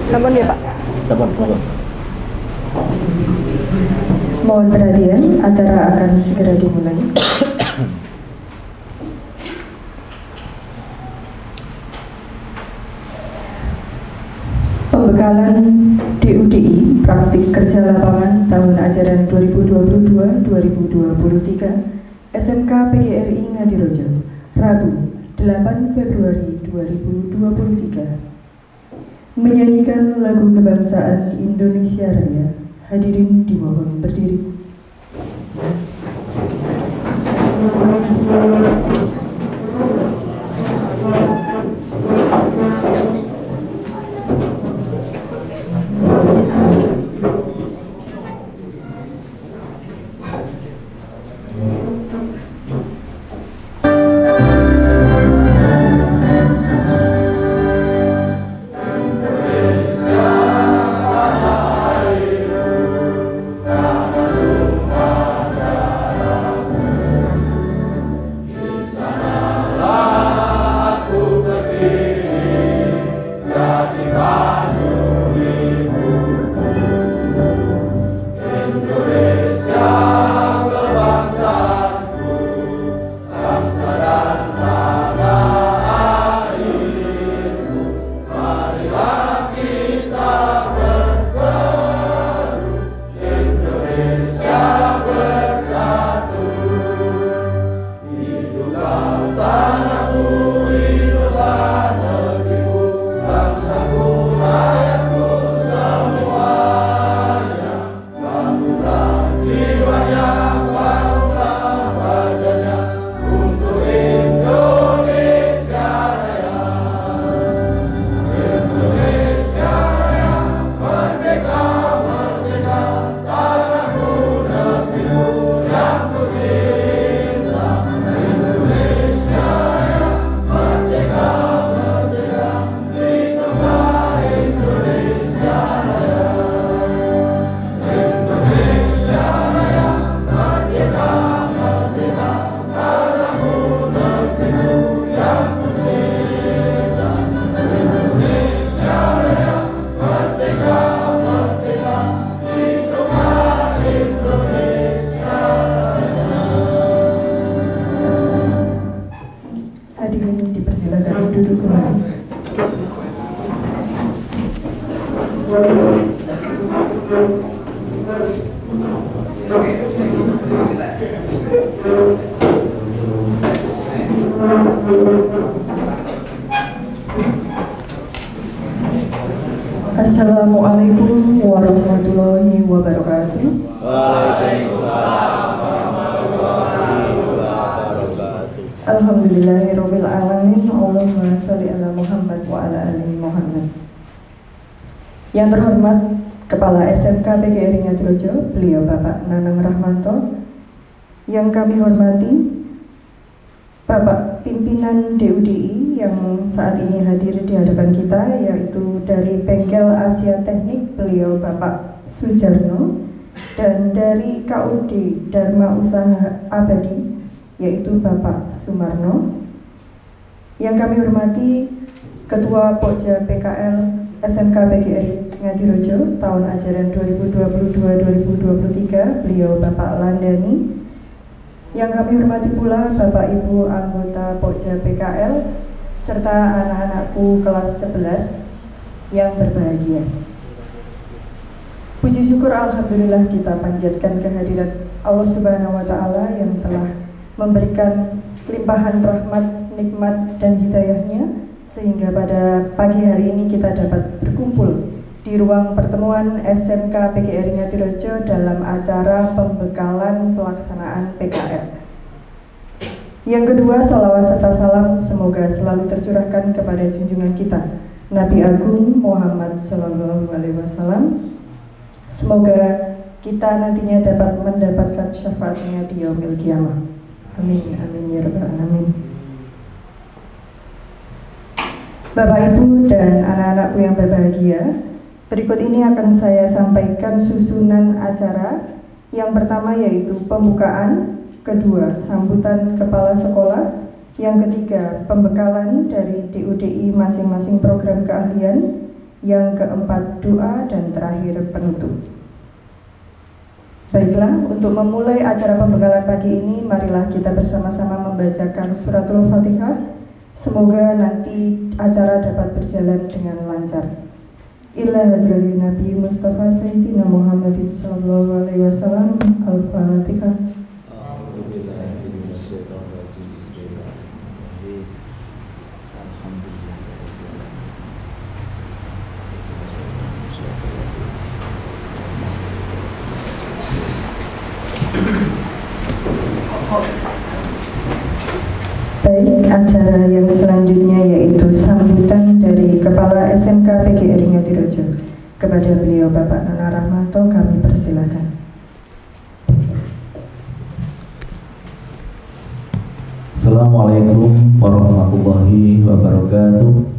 Sampun ya Pak. Sampun. Mohon perhatian, acara akan segera dimulai. Pembekalan DUDI Praktik Kerja Lapangan tahun ajaran 2022-2023 SMK PGRI Ngadirojo, Rabu 8 Februari 2023. Menyanyikan lagu kebangsaan Indonesia Raya. Hadirin dimohon berdiri. Hadirin dipersilakan duduk kembali. Assalamualaikum warahmatullahi wabarakatuh. Waalaikumsalam warahmatullahi wabarakatuh. Alhamdulillahirabbil alamin. Allahumma sholli ala Muhammad wa ala ali Muhammad. Yang terhormat Kepala SMK PGRI Ngadirojo, beliau Bapak Nanang Rahmanto. Yang kami hormati Bapak Pimpinan DUDI yang saat ini hadir di hadapan kita, yaitu dari Bengkel Asia Teknik, beliau Bapak Sujarno, dan dari KUD Dharma Usaha Abadi, yaitu Bapak Sumarno. Yang kami hormati Ketua Pokja PKL SMK PGRI Ngadirojo tahun ajaran 2022-2023, beliau Bapak Landani. Yang kami hormati pula Bapak Ibu anggota Pokja PKL serta anak-anakku kelas 11 yang berbahagia. Puji syukur alhamdulillah kita panjatkan kehadirat Allah Subhanahu wa taala yang telah memberikan limpahan rahmat, nikmat dan hidayahnya sehingga pada pagi hari ini kita dapat berkumpul di ruang pertemuan SMK PGRI Ngadirojo dalam acara pembekalan pelaksanaan PKL. Yang kedua, sholawat serta salam semoga selalu tercurahkan kepada junjungan kita Nabi Agung Muhammad Sallallahu Alaihi Wasallam. Semoga kita nantinya dapat mendapatkan syafaatnya di yaumil qiyamah. Amin, amin ya rabbal alamin. Bapak Ibu dan anak-anakku yang berbahagia, berikut ini akan saya sampaikan susunan acara. Yang pertama yaitu pembukaan, kedua sambutan kepala sekolah, yang ketiga pembekalan dari DUDI masing-masing program keahlian, yang keempat doa, dan terakhir penutup. Baiklah, untuk memulai acara pembekalan pagi ini, marilah kita bersama-sama membacakan suratul Fatihah. Semoga nanti acara dapat berjalan dengan lancar. Ila hadratin Nabi Mustafa Sayyidina Muhammadin sallallahu alaihi wasallam. Al-Fatihah. Baik, acara yang selanjutnya yaitu sambutan dari Kepala SMK PGRI Ngadirejo. Kepada beliau Bapak Nana Rahmanto kami persilakan. Assalamualaikum warahmatullahi wabarakatuh.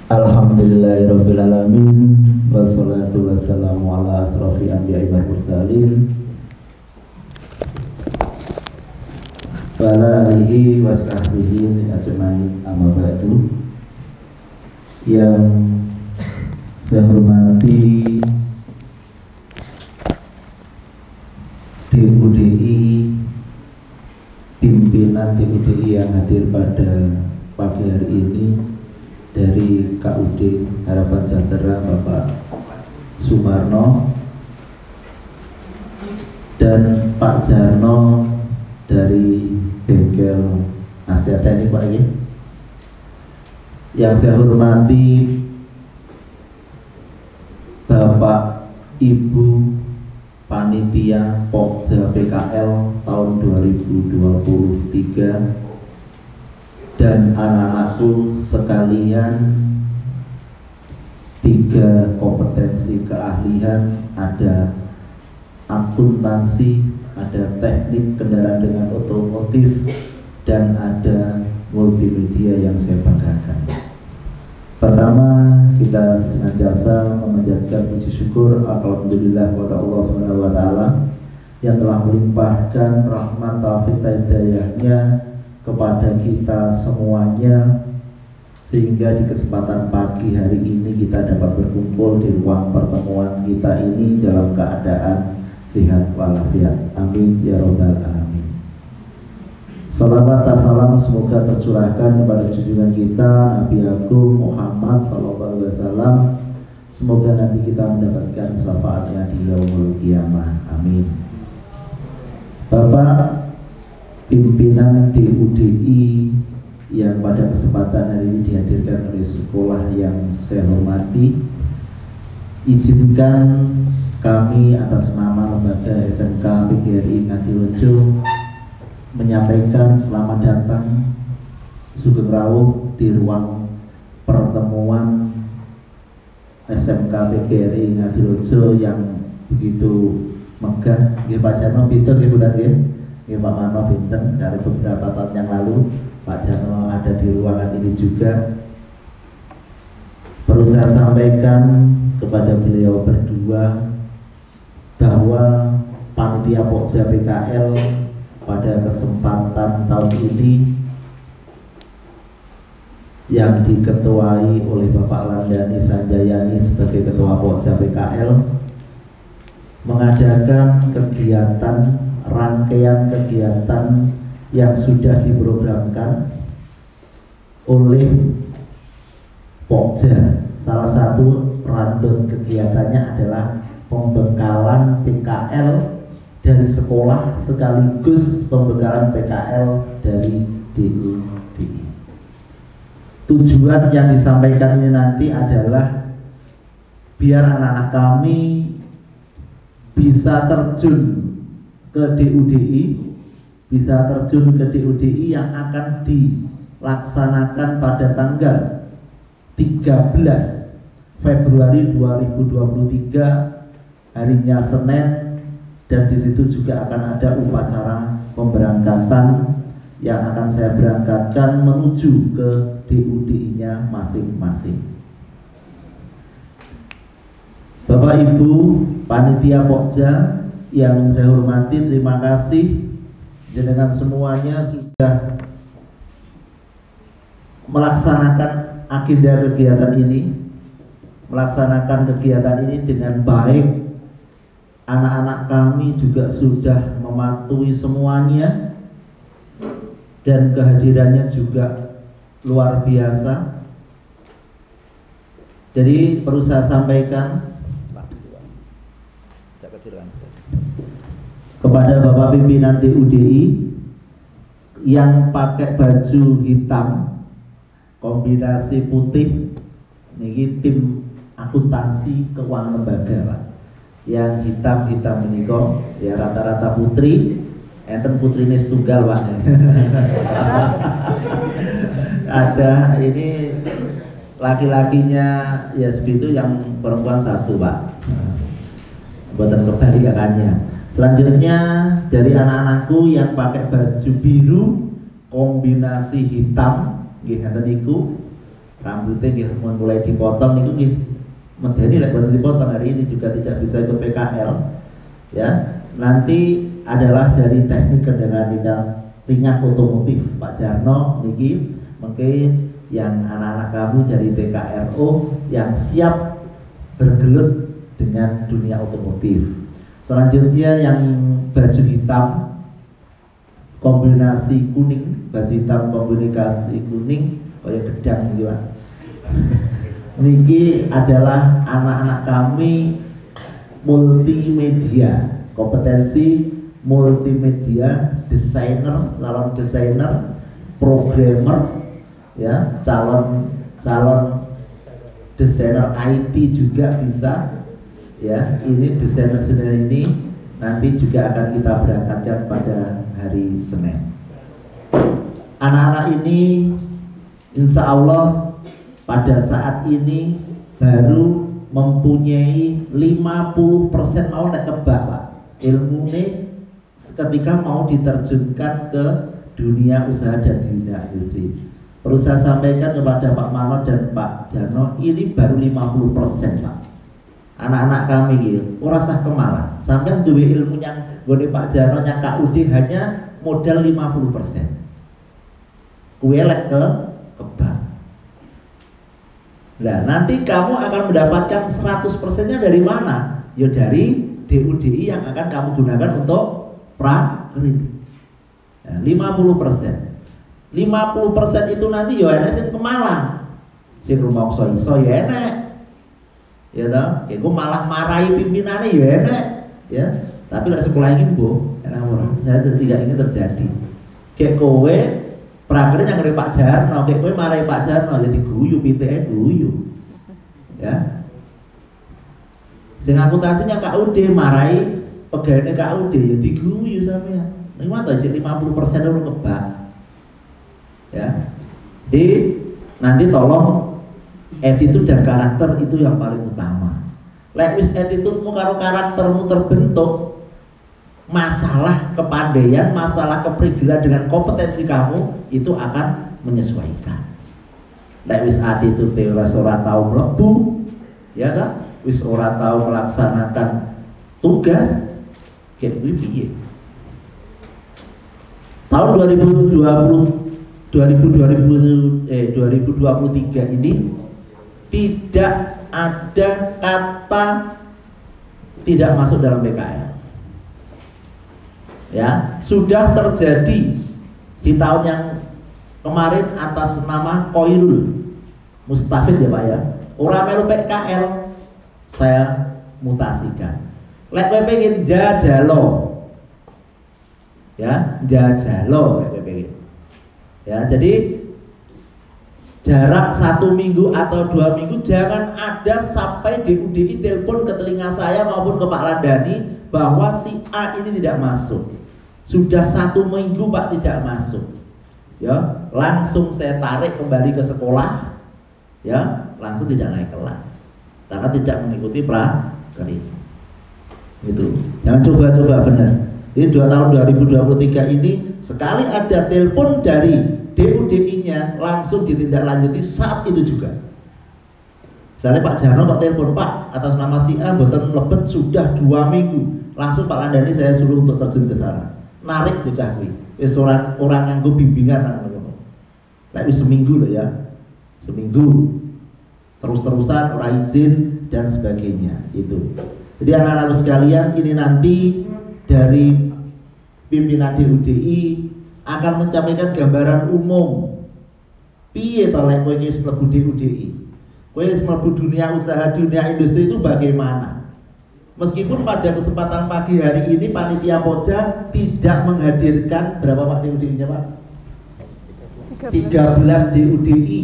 Alhamdulillahirabbil alamin, wassalatu wassalamu ala asrofil anbiya'i wal mursalin wa ala alihi wa sahbihi ajmain, amma ba'du. Yang saya hormati DUDI, pimpinan DUDI yang hadir pada pagi hari ini, dari KUD Harapan Sejahtera Bapak Sumarno dan Pak Jarno dari bengkel Asyada ini Pak ya. Yang saya hormati Bapak Ibu Panitia Pokja PKL tahun 2023 dan anak-anakku sekalian, 3 kompetensi keahlian, ada akuntansi, ada teknik kendaraan dengan otomotif, dan ada multimedia yang saya banggakan. Pertama, kita senantiasa memanjatkan puji syukur alhamdulillah kepada Allah SWT yang telah melimpahkan rahmat taufik hidayahnya kepada kita semuanya, sehingga di kesempatan pagi hari ini kita dapat berkumpul di ruang pertemuan kita ini dalam keadaan sehat walafiat. Amin ya robbal alamin. Salawat dan salam semoga tercurahkan kepada junjungan kita Nabi Agung Muhammad sallallahu alaihi wasallam. Semoga nanti kita mendapatkan syafaatnya di yaumul qiyamah. Amin. Bapak pimpinan DUDI yang pada kesempatan hari ini dihadirkan oleh sekolah yang saya hormati, izinkan kami atas nama lembaga SMK PGRI Ngadirejo menyampaikan selamat datang, sugeng rawuh di ruang pertemuan SMK PGRI Ngadirejo yang begitu megah. Nggih Pak Jarno, pinter nggih Bulan nggih. Ya, Pak Mano Binten, dari beberapa tahun yang lalu Pak Jarno ada di ruangan ini juga. Perlu saya sampaikan kepada beliau berdua bahwa panitia Pokja PKL pada kesempatan tahun ini yang diketuai oleh Bapak Landani Sanjayani sebagai Ketua Pokja PKL mengadakan kegiatan, rangkaian kegiatan yang sudah diprogramkan oleh Pokja. Salah satu rundown kegiatannya adalah pembekalan PKL dari sekolah sekaligus pembekalan PKL dari DUDI. Tujuan yang disampaikan ini nanti adalah biar anak-anak kami bisa terjun ke DUDI, bisa terjun ke DUDI yang akan dilaksanakan pada tanggal 13 Februari 2023 harinya Senin, dan di situ juga akan ada upacara pemberangkatan yang akan saya berangkatkan menuju ke DUDI-nya masing-masing. Bapak Ibu panitia Pokja yang saya hormati, terima kasih jenengan semuanya sudah melaksanakan agenda kegiatan ini, melaksanakan kegiatan ini dengan baik. Anak-anak kami juga sudah mematuhi semuanya dan kehadirannya juga luar biasa. Jadi perlu saya sampaikan kepada Bapak pimpinan DUDI yang pakai baju hitam kombinasi putih, ini tim akuntansi keuangan lembaga, Pak. Yang hitam ini kok ya rata-rata putri, enten putrine setunggal, Pak. Ada ini laki-lakinya ya segitu, yang perempuan satu, Pak. Buatan kebalikannya. Selanjutnya dari anak-anakku yang pakai baju biru kombinasi hitam, nggih ngeten niku, rambutnya nggih mulai dipotong niku nggih. Medeni lek boten dipotong hari ini juga tidak bisa ikut PKL. Ya, nanti adalah dari teknik kendaraan ringan otomotif Pak Jarno niki, mungkin yang anak-anak kamu dari TKRO yang siap bergelut dengan dunia otomotif. Selanjutnya yang baju hitam kombinasi kuning, baju hitam kombinasi kuning kayak gedang gitu, Pak. Niki adalah anak-anak kami multimedia, kompetensi multimedia, desainer, calon desainer, programmer, ya, calon desainer IT juga bisa, ya. Ini desainer ini nanti juga akan kita berangkatkan pada hari Senin. Anak-anak ini insya Allah pada saat ini baru mempunyai 50% mau nek kebak, Pak. Ilmu ini ketika mau diterjunkan ke dunia usaha dan dunia industri. Perlu saya sampaikan kepada Pak Manon dan Pak Jarno, ini baru 50%, Pak. Anak-anak kami gitu, ora sah kemalah. Sampai duwe ilmu yang gone Pak Jarno yang KUD hanya modal 50%. Kuwi lek kebak. Nah, nanti kamu akan mendapatkan 100%-nya dari mana? Ya dari DUDI yang akan kamu gunakan untuk prakerja. Nah, 50%. 50% itu nanti ya enek sing kemalang. Sing rumangsa iso ya enek. Ya toh, iku malah marahi pimpinane ya enek, ya. Tapi lek sekolah iki mbuh, enak ora. Saya tidak ingin terjadi. Kayak kowe prakerja yang dari Pak Jarno, kayak kowe marahi Pak Jarno ya diguyu, pitike guyu. Ya. Sing akuntansinya KUD marahi pegawainya KUD ya diguyu sampean. Niku mah sih 50% lu kebak. Ya. Jadi nanti tolong attitude dan karakter itu yang paling utama. Lek wis attitude-mu karo karaktermu terbentuk, masalah kepandaian, masalah keprigelan dengan kompetensi kamu itu akan menyesuaikan. Lek wis attitude ora tau mlebu, ya kan? Wis ora tau melaksanakan tugas, kayak kuwi piye? Tahun 2023 ini tidak ada kata tidak masuk dalam PKL. Ya, sudah terjadi di tahun yang kemarin atas nama Koirul Mustafid ya Pak ya. Orang melu PKL saya mutasikan. Lek kowe pengen jajalo. Ya, jajalo lek kowe pengen. Ya, jadi jarak 1 minggu atau 2 minggu jangan ada sampai DUDI telepon ke telinga saya maupun ke Pak Landani bahwa si A ini tidak masuk. Sudah 1 minggu Pak tidak masuk. Ya, langsung saya tarik kembali ke sekolah. Ya, langsung tidak naik kelas karena tidak mengikuti prakerja. Gitu. Jangan coba-coba benar. Jadi 2 tahun 2023 ini sekali ada telepon dari DUDI-nya langsung ditindaklanjuti saat itu juga. Misalnya Pak Jarno kok telepon, Pak atas nama si A boten mlebet sudah 2 minggu, langsung Pak Landani saya suruh untuk terjun ke sana, narik bocah kuwi. Wis orang nganggo bimbingan ngono. Lek seminggu loh ya, seminggu terus-terusan ora izin dan sebagainya itu. Jadi anak-anak sekalian, ini nanti dari pimpinan DUDI akan menyampaikan gambaran umum piye to lek kowe wis mlebu DUDI, kowe wis mlebu dunia usaha, dunia industri itu bagaimana. Meskipun pada kesempatan pagi hari ini panitia Poja tidak menghadirkan berapa Pak DUDI-nya Pak? 13 DUDI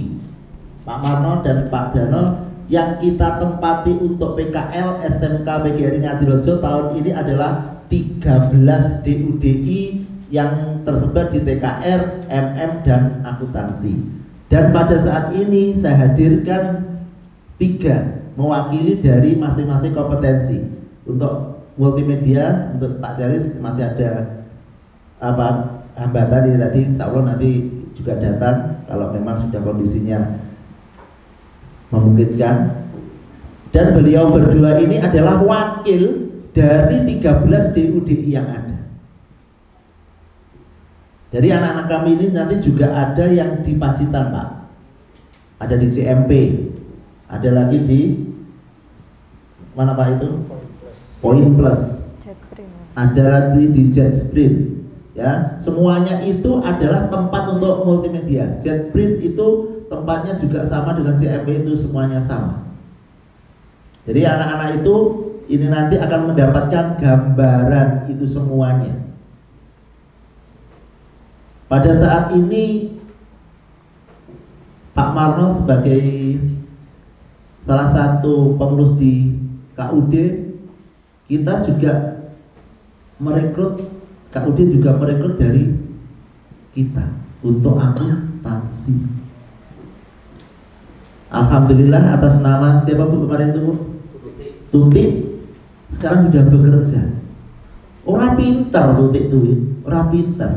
Pak Marno dan Pak Jano yang kita tempati untuk PKL SMK PGRI Ngadirejo tahun ini adalah 13 DUDI yang tersebar di TKR, MM dan akuntansi. Dan pada saat ini saya hadirkan 3 mewakili dari masing-masing kompetensi. Untuk multimedia, untuk Pak Jaris masih ada hambatan ini tadi, insya Allah nanti juga datang kalau memang sudah kondisinya memungkinkan. Dan beliau berdua ini adalah wakil dari 13 DUDI yang ada. Dari anak-anak kami ini nanti juga ada yang di Pacitan Pak, ada di CMP, ada lagi di mana Pak itu? Poin Plus, ada lagi di Jetspring, ya semuanya itu adalah tempat untuk multimedia. Jetspring itu tempatnya juga sama dengan CMP, itu semuanya sama. Jadi anak-anak itu ini nanti akan mendapatkan gambaran itu semuanya. Pada saat ini Pak Marno sebagai salah satu pengurus di KUD, kita juga merekrut, KUD juga merekrut dari kita untuk akuntansi. Alhamdulillah atas nama siapa Bu kemarin itu Bu? Tuti. Sekarang sudah bekerja. Orang pintar Tuti itu, orang pintar.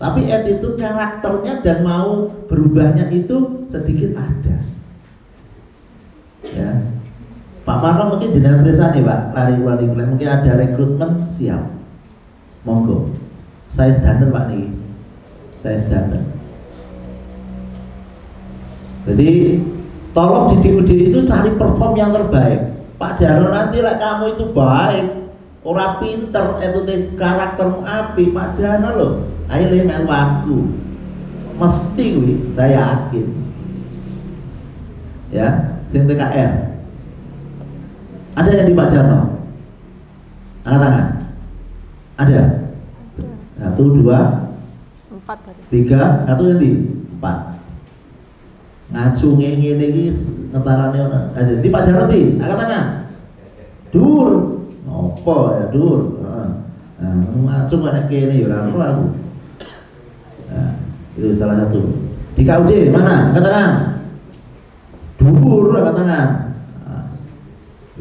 Tapi attitude karakternya dan mau berubahnya itu sedikit ada. Ya. Pak Marno mungkin jenengan periksa nih Pak, lari mungkin ada rekrutmen siap. Monggo. Saya standar Pak nih. Saya standar. Jadi tolong di DUD itu cari perform yang terbaik. Pak Jarno nanti lah kamu itu baik, orang pinter, itu karaktermu api. Pak Jarno loh, ayo melu aku. Mesti gue, saya yakin. Ya, sing PKR. Ada yang di Pak Jarno? Angkat tangan. Ada? 1, 2, 4, 3, satu yang di 4. Ngacu ngene iki ngetarane ora. Ada di Pak Jarno di, angkat tangan. Dur. Apa ya dur? Nah, ngacu nek kene ya ora ono aku. Nah, itu salah satu. Di KUD mana? Angkat tangan. Dur, angkat tangan.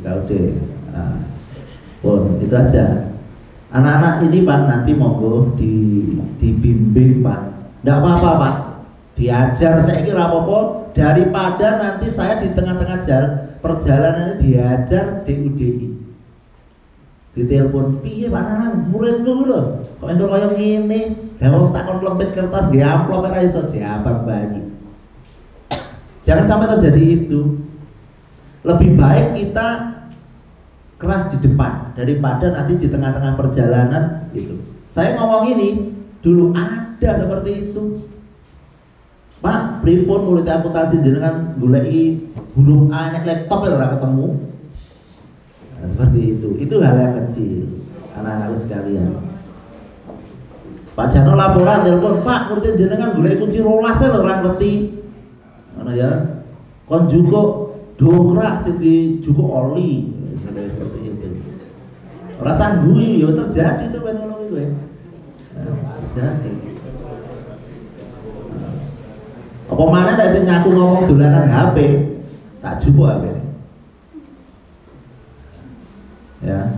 KUD. Nah, pun itu aja. Anak-anak ini Pak nanti monggo dibimbing Pak. Tidak apa-apa Pak. Diajar saya kira apa-apa daripada nanti saya di tengah-tengah perjalanan diajar DUDI. Ditelepon, piye Pak Nanang, murid dulu lho. Kok entuk koyo ngene? Lah wong takon lempit kertas nggih amplop ora iso jawab bayi. Jangan sampai terjadi itu. Lebih baik kita keras di depan daripada nanti di tengah-tengah perjalanan gitu. Saya ngomong ini dulu ada seperti itu. Pak, pripun murid akuntansi jenengan goleki huruf A nek laptop ora ketemu. Nah, seperti itu. Itu hal yang kecil, anak-anak sekalian. Pak Jano laporan telepon, Pak, murid jenengan goleki kunci rolas lho ora ngerti. Ngono ya. Kon juga dongkrak sing dijuko oli seperti itu. Ora sanggui ya terjadi coba ngono kuwi. Terjadi. Apa mana nek sing ngaku ngomong dolanan HP, tak jupuk HP. Ya.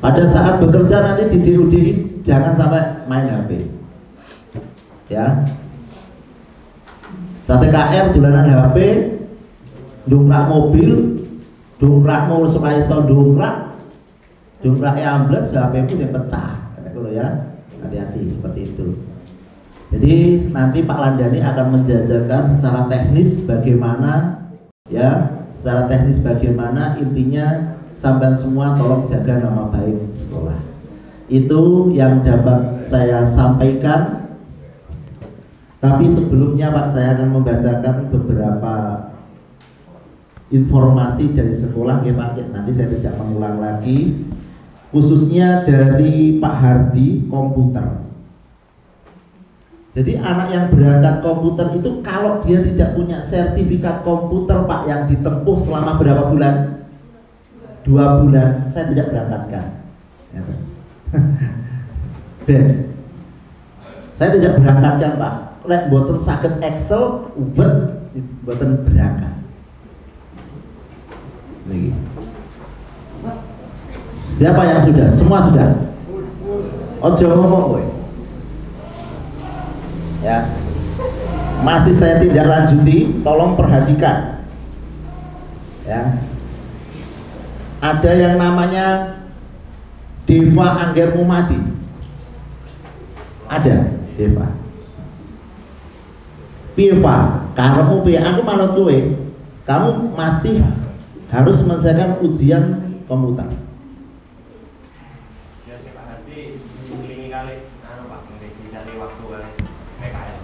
Pada saat bekerja nanti di DUD jangan sampai main HP. Ya. TKR dolanan HP, dongkrak mobil, dongkrak mau supaya iso dongkrak ambles HP-mu sing pecah. Ngono ya. Hati-hati seperti itu. Jadi nanti Pak Landani akan menjajarkan secara teknis bagaimana, ya, secara teknis bagaimana, intinya sampai semua tolong jaga nama baik sekolah. Itu yang dapat saya sampaikan. Tapi sebelumnya Pak, saya akan membacakan beberapa informasi dari sekolah ya Pak. Nanti saya tidak mengulang lagi. Khususnya dari Pak Hardi komputer. Jadi anak yang berangkat komputer itu kalau dia tidak punya sertifikat komputer Pak yang ditempuh selama berapa bulan? 2 bulan, saya tidak berangkatkan. Ya, Pak. Dan saya tidak berangkatkan Pak. Lek boten saged Excel, ubet boten berangkat. Lagi. Siapa yang sudah? Semua sudah. Ojo ngomong kowe. Ya. Masih saya tidak lanjuti, tolong perhatikan. Ya. Ada yang namanya Deva Angger Mumadi. Ada Deva. Piye Pak? Karemu piye? Aku manut kowe. Kamu masih harus menyelesaikan ujian komputer. Ya sih Pak Hadi, ngelingi kali Pak, ngelingi waktu kali PKL.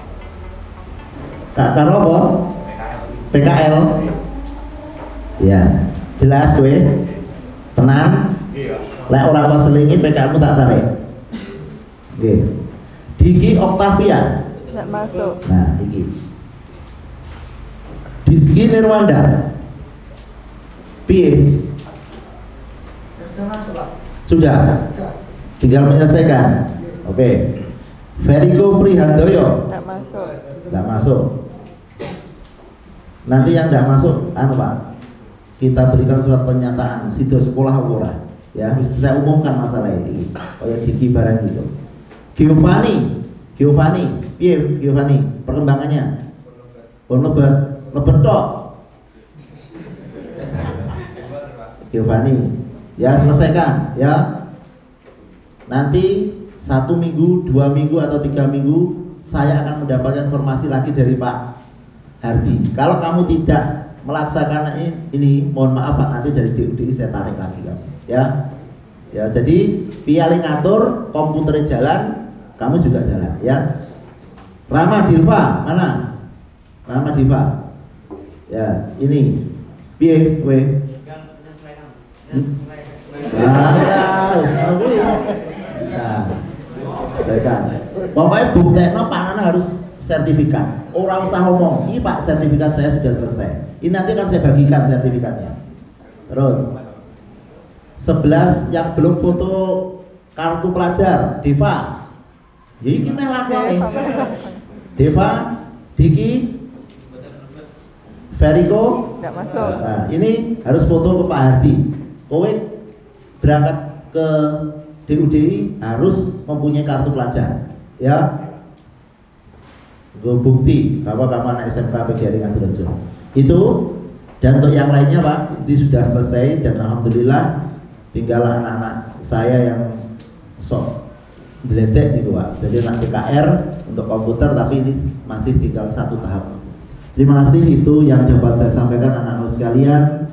Karo apa? PKL. Ya, jelas kowe. Tenang. Iya. Lek ora kok selingi PKL-mu tak tarik. Nggih. Diki Octavia. Tidak masuk. Nah, iki. Diski Nirwanda. Piye? Sudah. Tinggal menyelesaikan. Oke. Veriko Prihandoyo. Tidak masuk. Tidak masuk. Nanti yang tidak masuk, anu Pak, kita berikan surat pernyataan sido sekolah ora. Ya, mesti saya umumkan masalah ini. Kayak Diki barang gitu. Giovanni, piye Giovanni? Perkembangannya? Lebat tok. Giovanni, ya selesaikan, ya. Nanti 1 minggu, 2 minggu atau 3 minggu saya akan mendapatkan informasi lagi dari Pak Hardi. Kalau kamu tidak melaksanakan ini, mohon maaf Pak, nanti dari DUDI saya tarik lagi kamu, ya. Ya, jadi piye ngatur komputernya jalan, kamu juga jalan, ya. Rama Diva, mana? Rama Diva. Ya, ini. Piye kowe? Nah, pokoknya buktinya panana harus sertifikat. Orang usah ngomong, ini Pak sertifikat saya sudah selesai. Ini nanti akan saya bagikan sertifikatnya. Terus 11 yang belum foto kartu pelajar, Deva. Jadi kita lakukan Deva, Diki, Veriko, Tidak masuk. Nah, ini harus foto ke Pak Hardi. Kowe berangkat ke DUDI harus mempunyai kartu pelajar, ya. Gue bukti bahwa kamu anak SMK PGRI Ngadirejo. Itu, dan untuk yang lainnya Pak, ini sudah selesai dan alhamdulillah tinggal anak-anak saya yang sok diledek nih Pak. Jadi anak PKR untuk komputer, tapi ini masih tinggal 1 tahap. Terima kasih, itu yang dapat saya sampaikan anak-anak sekalian.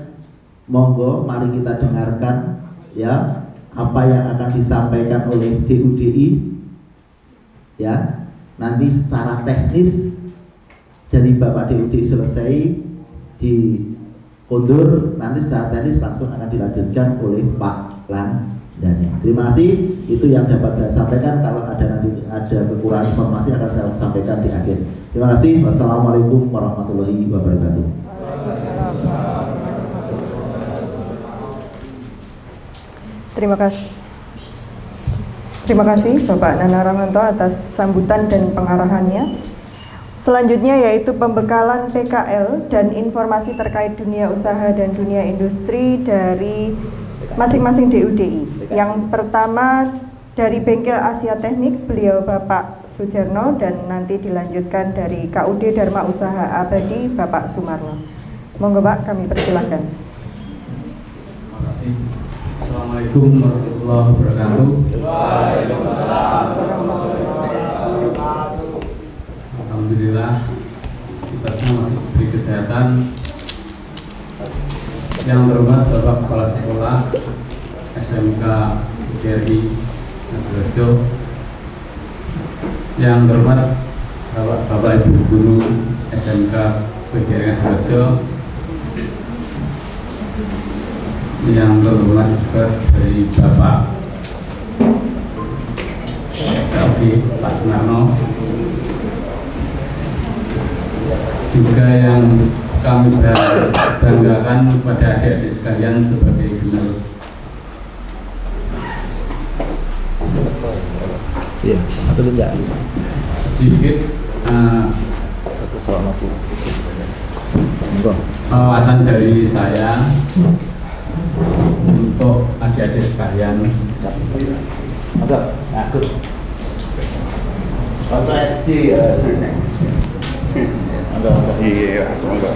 Monggo mari kita dengarkan ya apa yang akan disampaikan oleh DUDI ya. Nanti secara teknis dari Bapak DUDI selesai dikondur, nanti secara teknis langsung akan dilanjutkan oleh Pak Landani. Terima kasih, itu yang dapat saya sampaikan. Kalau nanti ada kekurangan informasi akan saya sampaikan di akhir. Terima kasih. Wassalamualaikum warahmatullahi wabarakatuh. Terima kasih Bapak Nana Rahmanto atas sambutan dan pengarahannya. Selanjutnya yaitu pembekalan PKL dan informasi terkait dunia usaha dan dunia industri dari masing-masing DUDI. Yang pertama dari Bengkel Asia Teknik, beliau Bapak Sujarno, dan nanti dilanjutkan dari KUD Dharma Usaha Abadi Bapak Sumarno. Monggo Pak, kami persilahkan. Terima kasih. Assalamualaikum warahmatullahi wabarakatuh. Alhamdulillah kita semua masih diberi kesehatan. Yang terhormat Bapak Kepala Sekolah SMK PGRI Ngadirejo, yang terhormat Bapak Ibu Guru SMK PGRI Ngadirejo, yang terhormat juga dari Bapak LB Pak Sunarno, juga yang kami banggakan kepada adik-adik sekalian sebagai generus. Iya, atau tidak? Sedikit wawasan dari saya untuk adik-adik sekalian. Enggak, aku. Waktu SD ya. Enggak. Iya, enggak.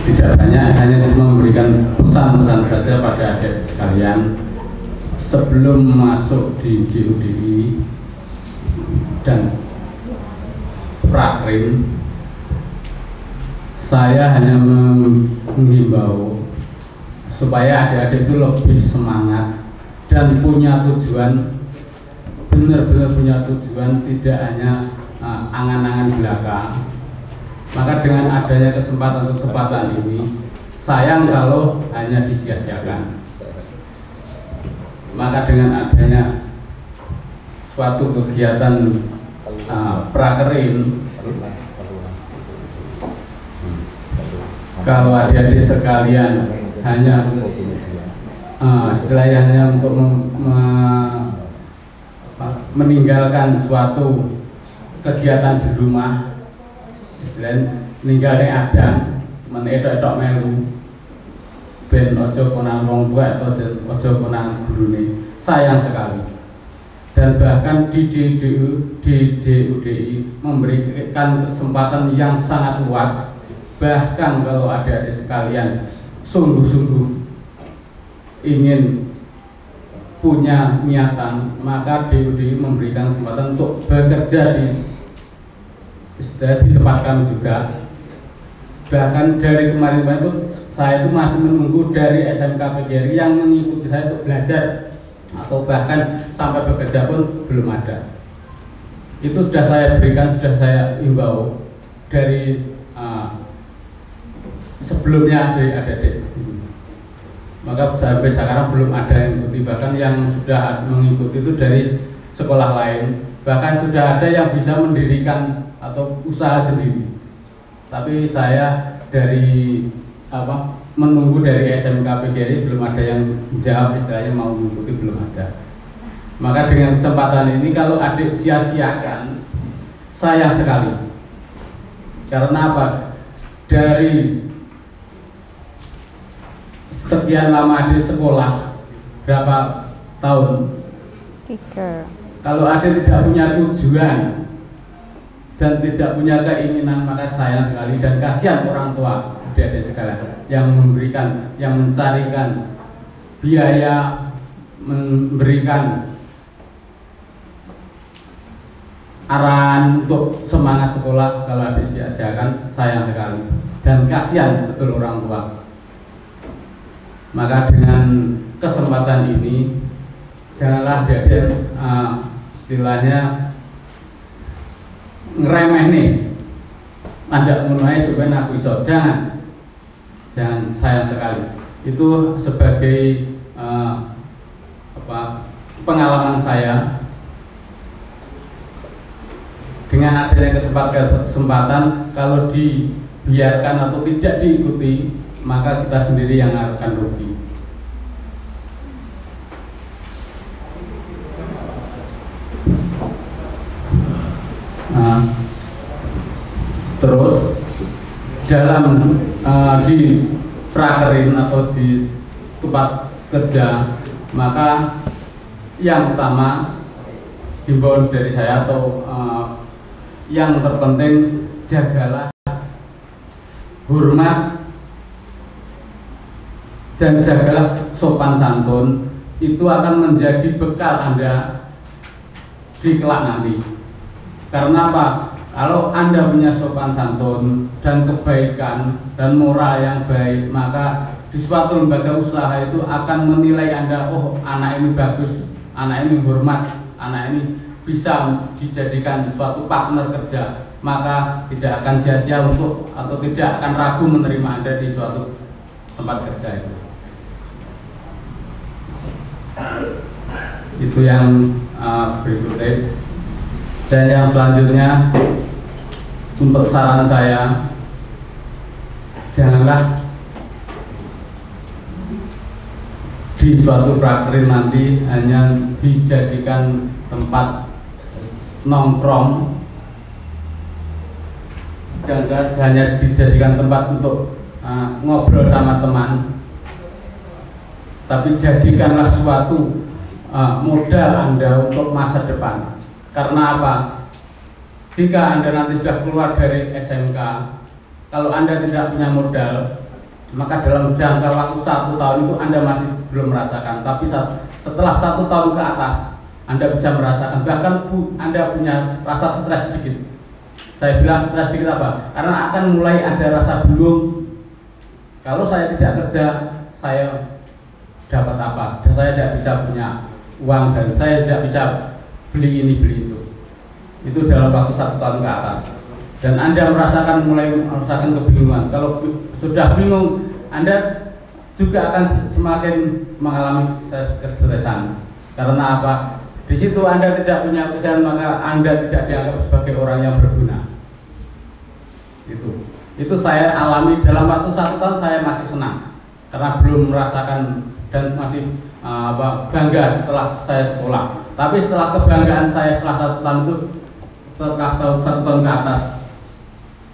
Tidak banyak, hanya memberikan pesan-pesan saja pada adik sekalian sebelum masuk di DUDI dan Prakrim. Saya hanya menghimbau supaya adik-adik itu lebih semangat dan punya tujuan, benar-benar punya tujuan, tidak hanya angan-angan belaka. Maka dengan adanya kesempatan ini, sayang kalau hanya disia-siakan. Maka dengan adanya suatu kegiatan prakerin, kalau adik-adik sekalian hanya istilahnya hanya untuk meninggalkan suatu kegiatan di rumah, istilahnya ninggalnya adang, teman edok melu ben ojo konang wong tua atau ojo konang gurune, sayang sekali. Dan bahkan di DUDI memberikan kesempatan yang sangat luas. Bahkan kalau adik-adik sekalian sungguh-sungguh ingin punya niatan, maka DUDI memberikan kesempatan untuk bekerja di tempat kami juga. Bahkan dari kemarin itu saya itu masih menunggu dari SMK PGRI yang mengikuti saya untuk belajar, atau bahkan sampai bekerja pun belum ada. Itu sudah saya berikan, sudah saya imbau dari sebelumnya dari adik-adik. Maka sampai sekarang belum ada yang mengikuti, bahkan yang sudah mengikuti itu dari sekolah lain, bahkan sudah ada yang bisa mendirikan atau usaha sendiri. Tapi saya dari menunggu dari SMK PGRI belum ada yang jawab, istilahnya mau mengikuti, belum ada. Maka dengan kesempatan ini kalau adik sia-siakan, sayang sekali. Karena apa? Dari sekian lama adik sekolah, berapa tahun? 3. Kalau adik tidak punya tujuan dan tidak punya keinginan, maka sayang sekali dan kasihan orang tua adik-adik sekalian yang memberikan, yang mencarikan biaya, memberikan arahan untuk semangat sekolah. Kalau adik sia-siakan, sayang sekali dan kasihan betul orang tua. Maka dengan kesempatan ini, janganlah adik-adik istilahnya ngeremeh nih, ada mengenai supaya aku iso, jangan, sayang sekali. Itu sebagai pengalaman saya. Dengan adanya kesempatan, kalau dibiarkan atau tidak diikuti, maka kita sendiri yang akan rugi. Terus dalam di prakerin atau di tempat kerja, maka yang utama himbauan dari saya atau yang terpenting, jagalah hormat dan jagalah sopan santun. Itu akan menjadi bekal Anda di kelak nanti. Karena apa? Kalau Anda punya sopan santun dan kebaikan dan moral yang baik, maka di suatu lembaga usaha itu akan menilai Anda, oh anak ini bagus, anak ini hormat, anak ini bisa dijadikan suatu partner kerja, maka tidak akan sia-sia untuk atau tidak akan ragu menerima Anda di suatu tempat kerja itu. Itu yang berikutnya. Dan yang selanjutnya, untuk saran saya, janganlah di suatu prakerin nanti hanya dijadikan tempat nongkrong, jangan hanya dijadikan tempat untuk ngobrol sama teman, tapi jadikanlah suatu modal Anda untuk masa depan. Karena apa? Jika Anda nanti sudah keluar dari SMK, kalau Anda tidak punya modal, maka dalam jangka waktu 1 tahun itu Anda masih belum merasakan. Tapi setelah 1 tahun ke atas, Anda bisa merasakan. Bahkan Anda punya rasa stres sedikit. Saya bilang stres sedikit apa? Karena akan mulai ada rasa belum. Kalau saya tidak kerja, saya dapat apa? Dan saya tidak bisa punya uang, dan saya tidak bisa beli ini beli itu. Itu dalam waktu 1 tahun ke atas. Dan Anda mulai merasakan kebingungan. Kalau sudah bingung, Anda juga akan semakin mengalami kestresan. Karena apa? Di situ Anda tidak punya pekerjaan, maka Anda tidak dianggap sebagai orang yang berguna. Itu saya alami dalam waktu 1 tahun. Saya masih senang karena belum merasakan dan masih bangga setelah saya sekolah. Tapi setelah kebanggaan saya setelah 1 tahun itu, setelah 1 tahun ke atas,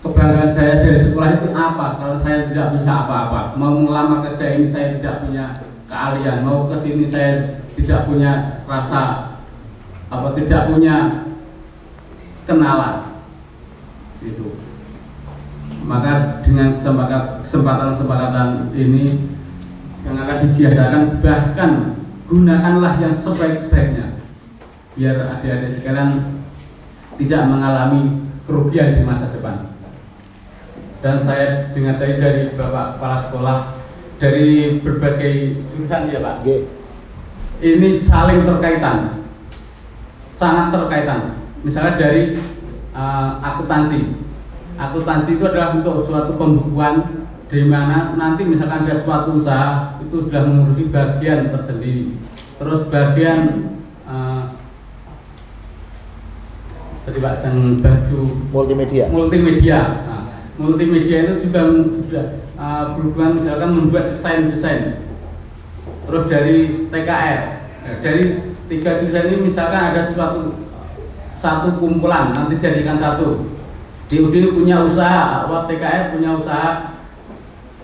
kebanggaan saya dari sekolah itu apa? Sekarang saya tidak bisa apa-apa. Mau melamar kerja ini saya tidak punya keahlian. Mau ke sini saya tidak punya rasa tidak punya kenalan. Itu. Maka dengan kesempatan ini janganlah disia-siakan, bahkan gunakanlah yang sebaik-sebaiknya, biar adik-adik sekalian tidak mengalami kerugian di masa depan. Dan saya dengar dari Bapak Kepala Sekolah, dari berbagai jurusan ya Pak, ini saling terkaitan, sangat terkaitan. Misalnya dari akuntansi. Akuntansi itu adalah untuk suatu pembukuan, di mana nanti misalkan ada suatu usaha itu sudah mengurusi bagian tersendiri. Terus bagian tadi Pak yang baju multimedia. Nah, multimedia itu juga sudah berhubungan misalkan membuat desain. Terus dari TKR, dari 3 jurusan ini misalkan ada satu kumpulan nanti jadikan satu. DUD punya usaha, TKR punya usaha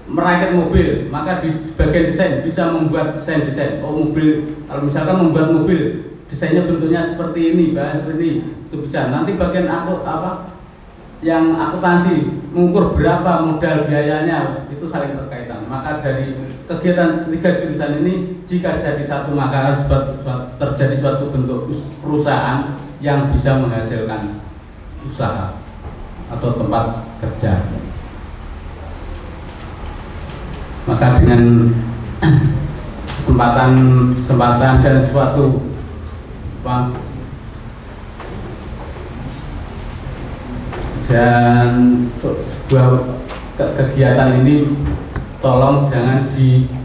merakit mobil, maka di bagian desain bisa membuat desain. Oh mobil, kalau misalkan membuat mobil, desainnya bentuknya seperti ini, seperti ini, itu bisa. Nanti bagian yang akuntansi mengukur berapa modal biayanya, itu saling terkaitan. Maka dari kegiatan 3 jurusan ini, jika jadi satu, maka akan terjadi suatu bentuk perusahaan yang bisa menghasilkan usaha atau tempat kerja. Maka dengan kesempatan dan suatu dan sebuah kegiatan ini tolong jangan dianggap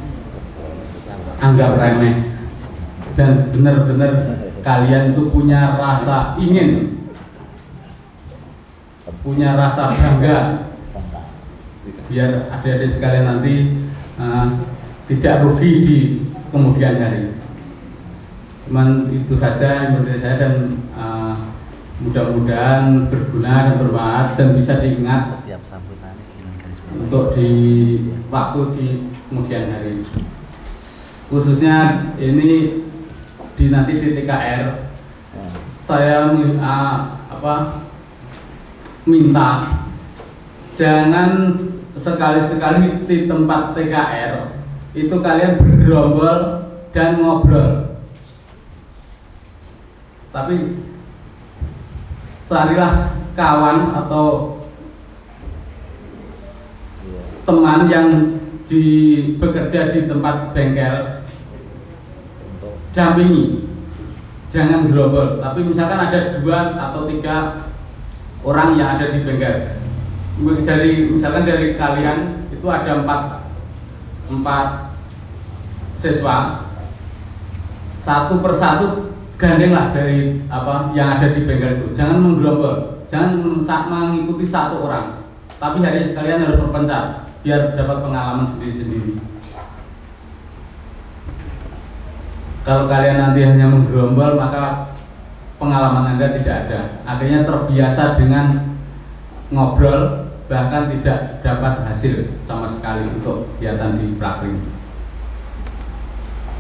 remeh, dan benar-benar kalian itu punya rasa ingin, punya rasa bangga, biar adik-adik sekalian nanti tidak rugi di kemudian hari. Cuman itu saja yang dari saya, dan mudah-mudahan berguna dan bermanfaat dan bisa diingat untuk di waktu di kemudian hari. khususnya ini nanti di TKR saya minta jangan sekali-sekali di tempat TKR itu kalian bergerombol dan ngobrol, tapi carilah kawan atau teman yang bekerja di tempat bengkel, dampingi, jangan gerombol. Tapi misalkan ada 2 atau 3 orang yang ada di bengkel, misalkan dari kalian itu ada 4 siswa, satu persatu gandenglah dari yang ada di bengkel itu, jangan menggerombol, jangan mengikuti satu orang, tapi kalian harus berpencar biar dapat pengalaman sendiri-sendiri. Kalau kalian nanti hanya menggerombol, maka pengalaman Anda tidak ada. Akhirnya terbiasa dengan ngobrol, bahkan tidak dapat hasil sama sekali untuk kegiatan di Prakling.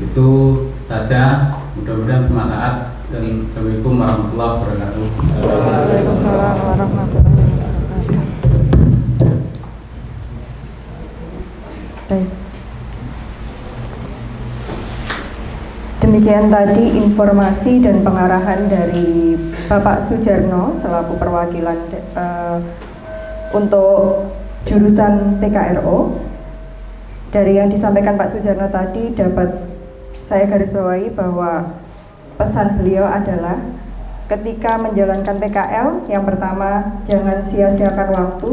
Itu saja, mudah-mudahan bermanfaat, dan assalamualaikum warahmatullahi wabarakatuh. Waalaikumsalam warahmatullahi wabarakatuh. Baik. Demikian tadi informasi dan pengarahan dari Bapak Sujarno selaku perwakilan untuk jurusan PKRO. Dari yang disampaikan Pak Sujarno tadi dapat saya garis bawahi bahwa pesan beliau adalah ketika menjalankan PKL, yang pertama jangan sia-siakan waktu,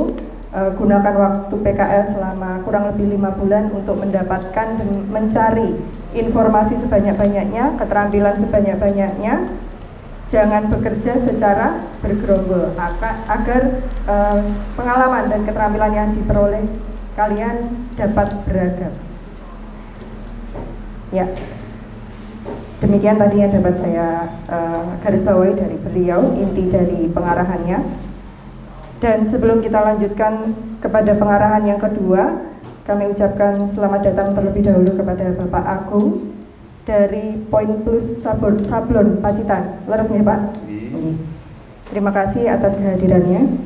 gunakan waktu PKL selama kurang lebih 5 bulan untuk mendapatkan dan mencari informasi sebanyak-banyaknya, keterampilan sebanyak-banyaknya. Jangan bekerja secara bergerombol agar pengalaman dan keterampilan yang diperoleh kalian dapat beragam. Ya, demikian tadi yang dapat saya garis bawahi dari beliau, inti dari pengarahannya. Dan sebelum kita lanjutkan kepada pengarahan yang kedua, kami ucapkan selamat datang terlebih dahulu kepada Bapak Agung dari Point Plus Sablon Pacitan. Leres ya Pak? Terima kasih atas kehadirannya.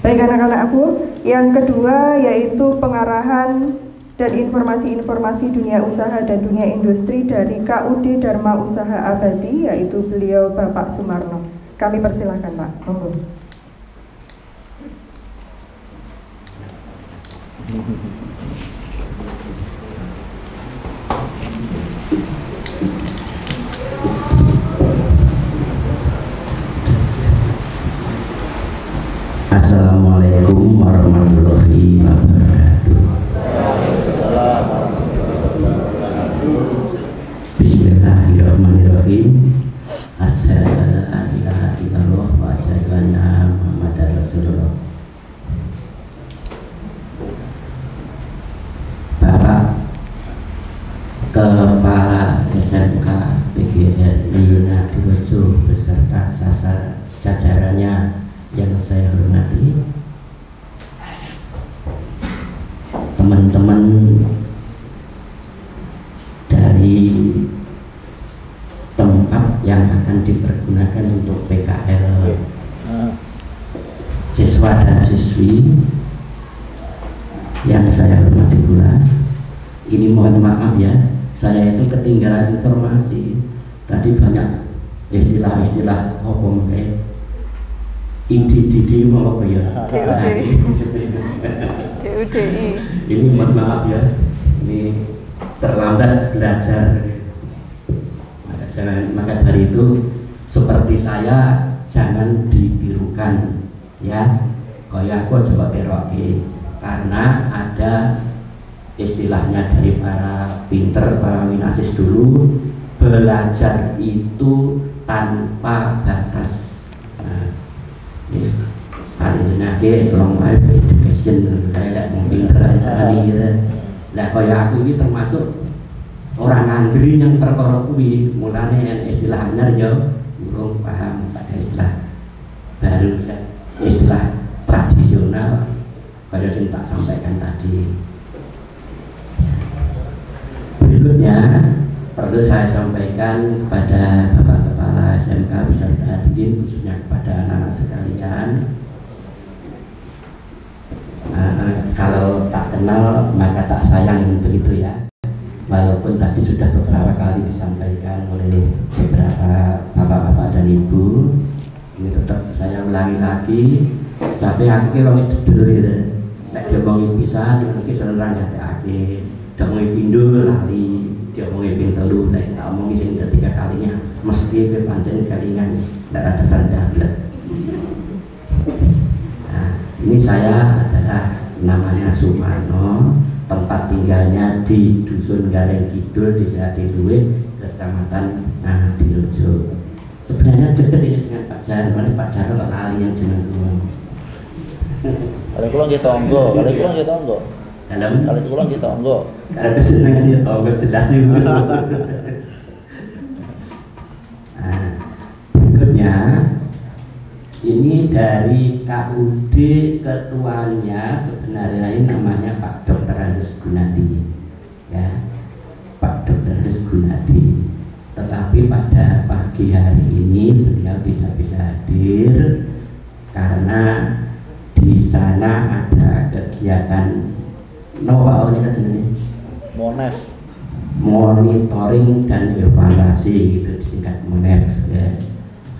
Baik anak-anakku, yang kedua yaitu pengarahan dan informasi-informasi dunia usaha dan dunia industri dari KUD Dharma Usaha Abadi, yaitu beliau Bapak Sumarno. Kami persilahkan Pak, monggo. Assalamualaikum warahmatullahi wabarakatuh. Bismillahirrahmanirrahim. Asyhadu an la ilaha illallah wa asyhadu anna Muhammadar Rasulullah. Bapak Kepala SMK PGRI Yunadirejo beserta jajarannya yang saya hormati, teman-teman dari tempat yang akan dipergunakan untuk PKL, siswa dan siswi yang saya hormati pula. Ini mohon maaf ya, saya itu ketinggalan informasi. Tadi banyak istilah-istilah apa mungkin Didi mau apa ya? DUDI. Ini mohon maaf ya, ini terlambat belajar. Maka dari itu seperti saya jangan ditirukan ya. Kaya aku coba keroke, karena ada istilahnya dari para pinter, para winasis dulu, belajar itu tanpa batas. Paling jenenge long life education, kayak pinter kali gitu. Lah kaya aku ini termasuk orang anggri yang perkara kuwi, mulane istilah anyar ya urung paham, ada istilah baru, istilah tradisional kaya sing tak sampaikan tadi. Berikutnya perlu saya sampaikan kepada Bapak Kepala SMK beserta hadirin, khususnya kepada anak-anak sekalian. Kalau tak kenal maka tak sayang, begitu ya. Walaupun tadi sudah beberapa kali disampaikan oleh beberapa bapak-bapak dan ibu, ini tetap saya ulangi lagi. Sebabnya aku kira itu dulu gitu. Nek diomongi pisan, iki seneng ngatekake. Diomongi pindho lali, diomongi ping telu, nek tak omongi sing ketiga kalinya mesti kowe pancen kelingan ndak ada candablek. Nah, ini saya adalah namanya Sumarno, tempat tinggalnya di Dusun Gareng Kidul, Desa Diluwih, Kecamatan Ngadirejo. Sebenarnya dekat ini dengan Pak Jarno, Pak Jarno kok lali yang jeneng kula. Kalau kula nggih tangga, kalau kula nggih tangga. Kalau kula nggih tangga. Kalau jenengan ya tangga jelas iki. Nah, berikutnya ini dari KUD, ketuanya sebenarnya ini namanya Pak Dr. Andes Gunadi, ya, Pak Dr. Andes Gunadi. Tetapi pada pagi hari ini beliau tidak bisa hadir karena di sana ada kegiatan monitoring dan evaluasi, gitu disingkat MONEV, ya.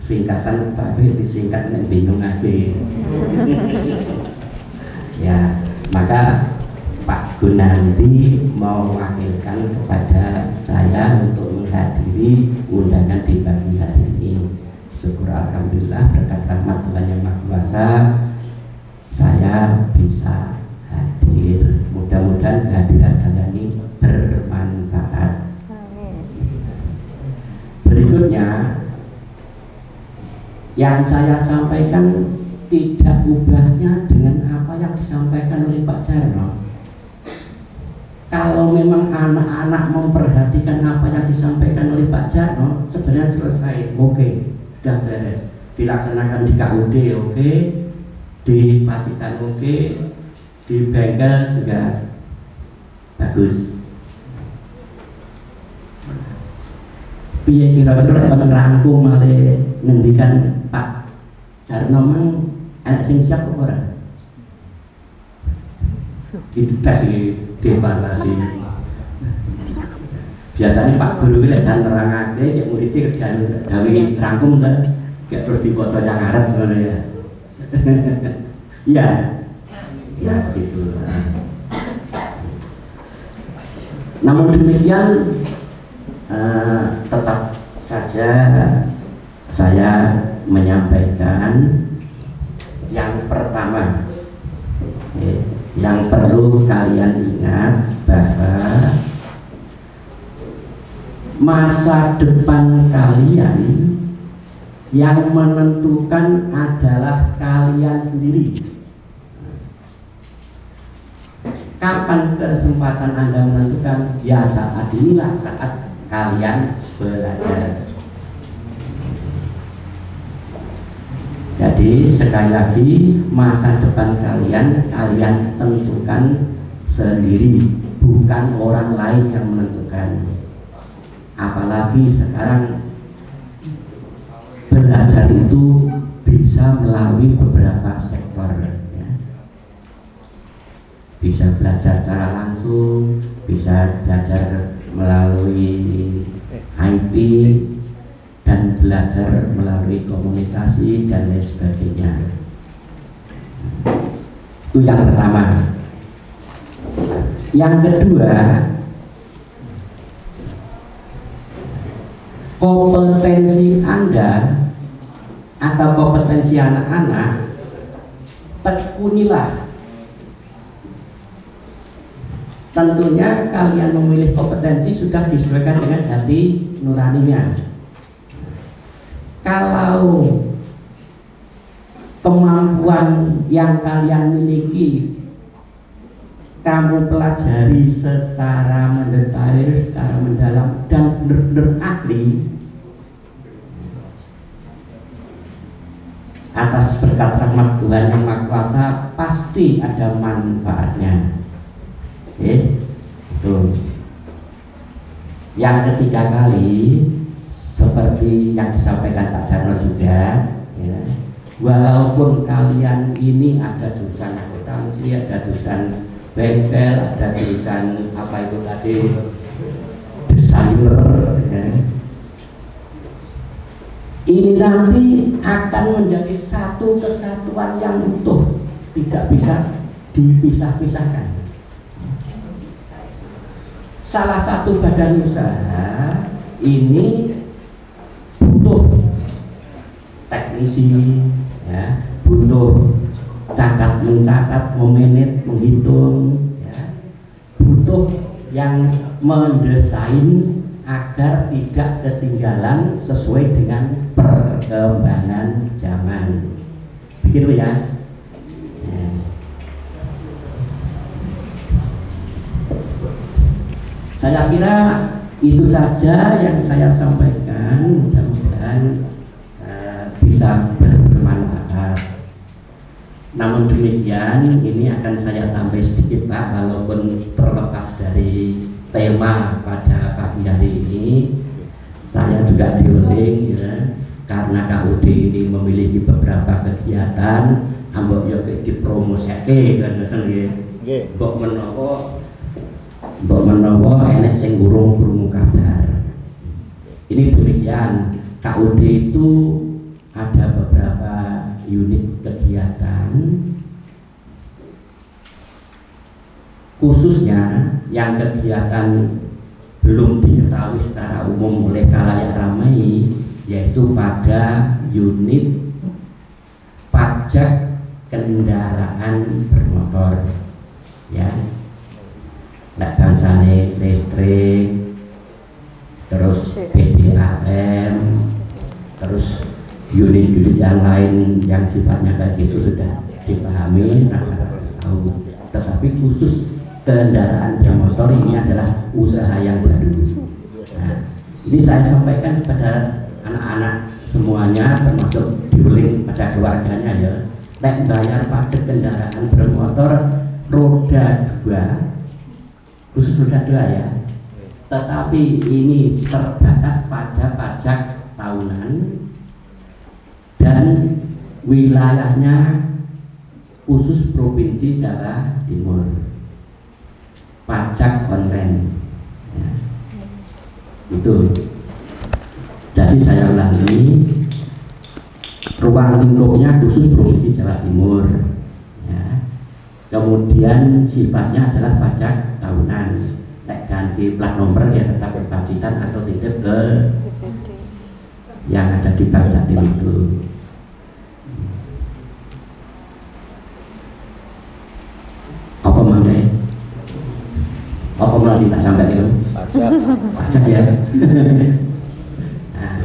Singkatan tapi disingkat yang bingung lagi. Ya, maka Pak Gunandi mewakilkan kepada saya untuk menghadiri undangan di pagi hari ini. Syukur alhamdulillah berkat rahmat Tuhan Yang Maha Kuasa saya bisa hadir. Mudah-mudahan kehadiran saya ini bermanfaat. Berikutnya yang saya sampaikan tidak ubahnya dengan apa yang disampaikan oleh Pak Jarno. Kalau memang anak-anak memperhatikan apa yang disampaikan oleh Pak Jarno, sebenarnya selesai, oke, sudah beres. Dilaksanakan di KUD, oke, di Pacitan, oke, di Bengkel juga bagus. Piye kira-kira rangkum malih ngendikan Pak Jarno mang anak sing siap kok ora? Itu tes dievaluasi. Biasanya Pak Guru lek dan nerangake ya muridé kerjane gawe rangkum ta, kayak terus dipoto yang ngarep ngono ya. Iya. Ya begitu. Namun demikian tetap saja saya menyampaikan yang pertama, yang perlu kalian ingat bahwa masa depan kalian yang menentukan adalah kalian sendiri. Kapan kesempatan Anda menentukan? Ya saat inilah saat kalian belajar. Jadi sekali lagi, masa depan kalian tentukan sendiri, bukan orang lain yang menentukan. Apalagi sekarang belajar itu bisa melalui beberapa sektor, ya. Bisa belajar secara langsung, bisa belajar melalui IP, dan belajar melalui komunikasi dan lain sebagainya. Itu yang pertama. Yang kedua, kompetensi Anda atau kompetensi anak-anak tekunilah. Tentunya kalian memilih kompetensi sudah disesuaikan dengan hati nuraninya. Kalau kemampuan yang kalian miliki kamu pelajari secara mendetail, secara mendalam dan benar-benar ahli, atas berkat rahmat Tuhan Yang Maha Kuasa pasti ada manfaatnya. Tuh. Yang ketiga kali, seperti yang disampaikan Pak Jarno juga, ya, walaupun kalian ini ada jurusan akuntansi, ada jurusan bengkel, ada jurusan apa itu tadi, desainer, ya, ini nanti akan menjadi satu kesatuan yang utuh, tidak bisa dipisah-pisahkan. Salah satu badan usaha ini butuh teknisi, ya, butuh catat mencatat, memanage, menghitung, ya, butuh yang mendesain agar tidak ketinggalan sesuai dengan perkembangan zaman. Begitu ya. Saya kira itu saja yang saya sampaikan, mudah-mudahan bisa bermanfaat. Namun demikian, ini akan saya tambah sedikit Pak, walaupun terlepas dari tema pada pagi hari ini, saya juga diuling, ya, karena KUD ini memiliki beberapa kegiatan, ambok yo dipromosike kan ngoten nggih. Mbok menawa enek sing burung krungu kabar. Ini demikian, KUD itu ada beberapa unit kegiatan, khususnya yang kegiatan belum diketahui secara umum oleh khalayak ramai, yaitu pada unit pajak kendaraan bermotor, ya. Nggak bangsane listrik, terus PDAM, terus unit-unit yang lain yang sifatnya kayak gitu sudah dipahami, tahu. Tetapi khusus kendaraan bermotor ini adalah usaha yang baru. Nah, ini saya sampaikan kepada anak-anak semuanya, termasuk diuling pada keluarganya ya. Nek bayar pajak kendaraan bermotor roda 2, khusus roda 2 ya, tetapi ini terbatas pada pajak tahunan dan wilayahnya khusus Provinsi Jawa Timur, pajak online, ya. Itu. Jadi saya ulangi, ruang lingkupnya khusus Provinsi Jawa Timur, ya. Kemudian sifatnya adalah pajak tahunan. Nek ganti plat nomor ya tetap Pacitan atau tidak ke yang ada di Bank Jatim itu. Apa mana? Apa malah tak sampai itu? Pajak ya. Nah.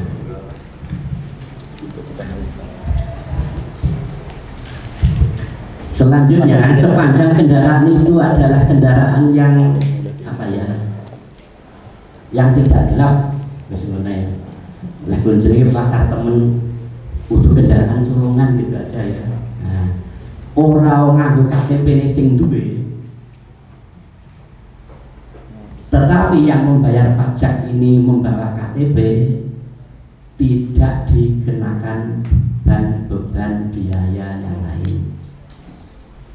Selanjutnya, sepanjang kendaraan itu adalah kendaraan yang apa ya, yang tidak gelap, misalnya lagu jenenge pasar temen butuh kendaraan sulungan gitu aja ya. Nah, orang nganggo KTP sing duwe, tetapi yang membayar pajak ini membawa KTP tidak dikenakan beban biaya yang lain.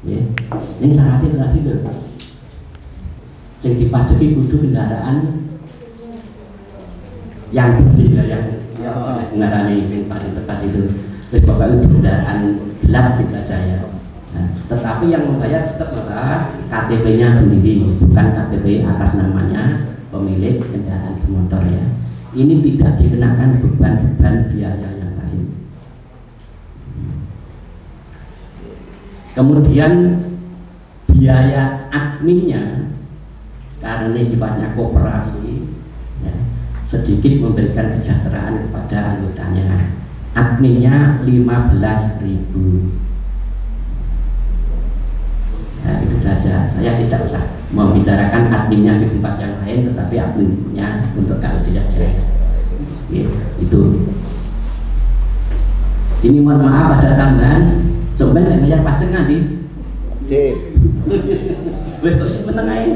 Ya, ini syaratnya tadi loh. Yang dipajaki kudu kendaraan yang bersih, yang kendaraan yang paling tepat itu. Terus pokoknya kendaraan gelap gitu saya. Nah, tetapi yang membayar tetap KTP-nya sendiri, bukan KTP atas namanya pemilik kendaraan bermotor ya. Ini tidak dikenakan beban biaya yang lain. Kemudian biaya adminnya, karena sifatnya koperasi, ya, sedikit memberikan kesejahteraan kepada anggotanya. Adminnya 15.000. Nah, itu saja. Saya tidak usah membicarakan adminnya di tempat yang lain, tetapi adminnya untuk KUD saja. Ya, itu. Ini mohon maaf ada tambahan. Sebenarnya saya bayar pajak nanti. Wih kok sih meneng aja.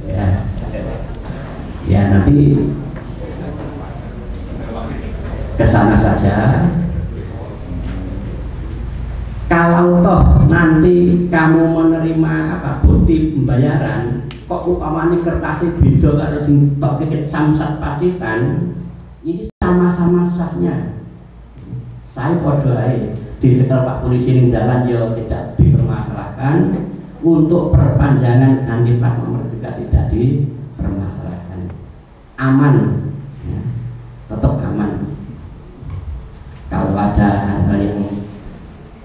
Ya. Ya nanti kesana saja. Kalau toh nanti kamu menerima bukti pembayaran, kok upamane kertasnya beda karo sing tok kekit samsat pacitan, ini sama-sama sahnya. Saya podo ae dicekel Pak Polisi ning dalan ya tidak dipermasalahkan, untuk perpanjangan ganti plat nomor juga tidak dipermasalahkan. Aman, ya, tetap aman. Kalau ada hal-hal yang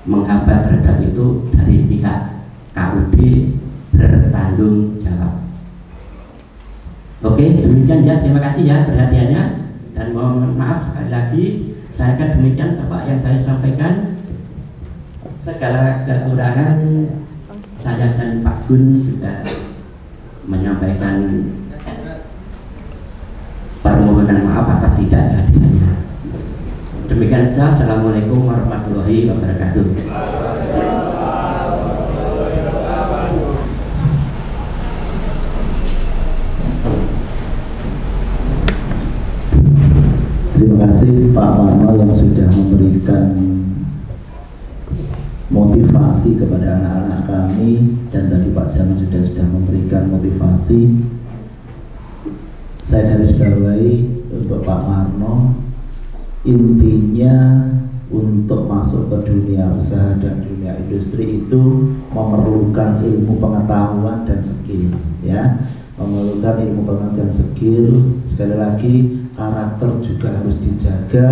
menghambat terhadap itu, dari pihak KUD bertanggung jawab. Oke, demikian ya, terima kasih ya perhatiannya, dan mohon maaf sekali lagi. Saya akan demikian Bapak yang saya sampaikan. Segala kekurangan saya dan Pak Gun juga menyampaikan permohonan maaf atas tidak hadirnya. Demikian saja. Assalamualaikum warahmatullahi wabarakatuh. Terima kasih Pak Marno yang sudah memberikan motivasi kepada anak-anak kami, dan tadi Pak Jamal sudah memberikan motivasi. Saya garis bawahi untuk Pak Marno, intinya untuk masuk ke dunia usaha dan dunia industri itu memerlukan ilmu pengetahuan dan skill, ya, memerlukan ilmu pengetahuan dan skill. Sekali lagi, karakter juga harus dijaga,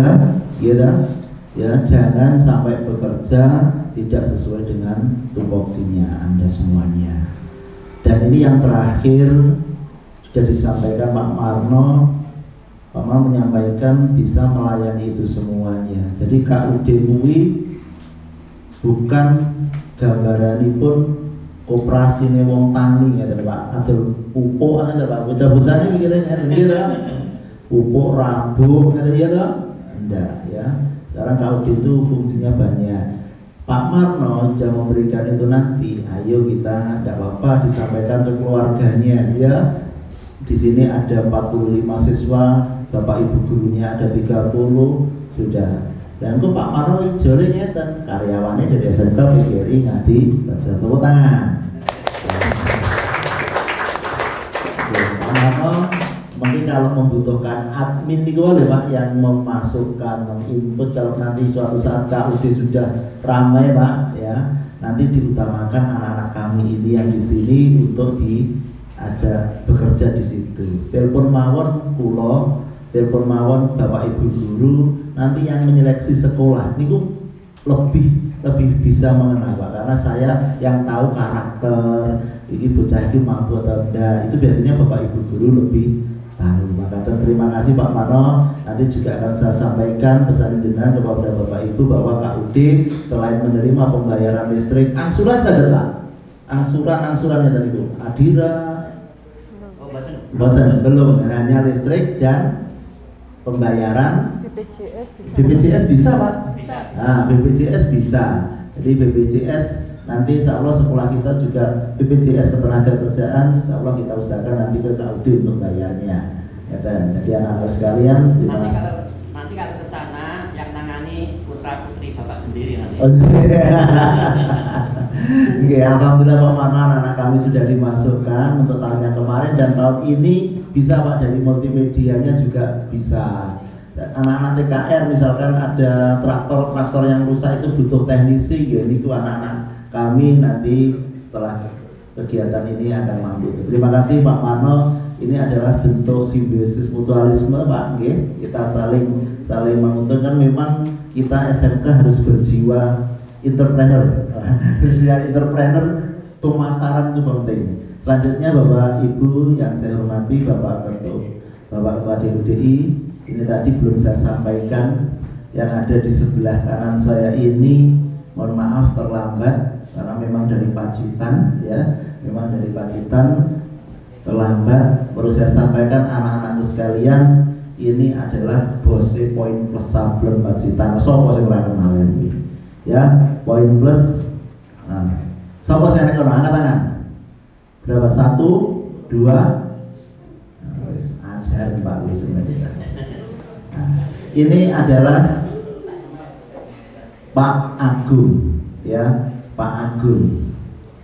ya, jangan sampai bekerja tidak sesuai dengan tupoksinya Anda semuanya. Dan ini yang terakhir sudah disampaikan Pak Marno. Pak Marno menyampaikan bisa melayani itu semuanya. Jadi KUD UI bukan gambaranipun koperasi nih wong tani ya Pak, atau pupuk ada Pak, bocah-bocah ini mikirnya gitu, pupuk rabuk gitu ya, enggak ya. Sekarang KUD itu fungsinya banyak. Pak Marno sudah memberikan itu nanti, ayo kita tidak apa-apa disampaikan ke keluarganya ya. Di sini ada 45 siswa, Bapak Ibu gurunya ada 30 sudah. Dan kok Pak Marno ijole ngeten, karyawannya dari SMK PGRI ngadi baca tepuk tangan. Pak Marno mungkin kalau membutuhkan admin nih Pak yang memasukkan, menginput, kalau nanti suatu saat KUD sudah ramai Pak ya, nanti diutamakan anak-anak kami ini yang di sini untuk diajak bekerja di situ. Telepon mawon kulo, telepon mawon Bapak Ibu guru, nanti yang menyeleksi sekolah niku lebih bisa mengenal Pak, karena saya yang tahu karakter ini bocah ini mampu atau enggak, itu biasanya Bapak Ibu guru lebih tahu. Maka terima kasih Pak Marno. Nanti juga akan saya sampaikan pesan jenengan kepada Bapak Ibu bahwa KUD selain menerima pembayaran listrik, angsuran saja Pak, angsurannya tadi Bu, Adira, belum, hanya listrik dan pembayaran BPJS bisa Pak. Nah, BPJS bisa. Jadi BPJS nanti insya Allah sekolah kita juga BPJS ketenagakerjaan, insya Allah kita usahakan nanti ke KUD untuk bayarnya. Ya, jadi anak-anak sekalian, terima kasih. Nanti kalau ke sana yang nangani putra putri Bapak sendiri nanti. Oh, Oke, alhamdulillah Pak Marno, anak-anak kami sudah dimasukkan untuk tahun yang kemarin, dan tahun ini bisa Pak, dari multimedianya juga bisa. Anak-anak TKR misalkan ada traktor yang rusak itu butuh teknisi, ya itu anak-anak kami nanti setelah kegiatan ini akan mampu. Terima kasih Pak Marno. Ini adalah bentuk simbiosis mutualisme Pak, kita saling menguntungkan. Memang kita SMK harus berjiwa entrepreneur. Entrepreneur, pemasaran itu penting. Selanjutnya Bapak Ibu yang saya hormati, Bapak Ketua DUDI, ini tadi belum saya sampaikan, yang ada di sebelah kanan saya ini, mohon maaf terlambat karena memang dari Pacitan ya, memang dari Pacitan terlambat. Perlu saya sampaikan anak-anakku sekalian, ini adalah Bose Poin Plus Sablon Pacitan. Sopo sing ora kenal ini ya, Poin Plus. Nah, sopo sing kenal, angkat tangan. Berapa? 1, 2, wis aja. ajar Pak Wisnu ajar. Nah, ini adalah Pak Agung, ya Pak Agung,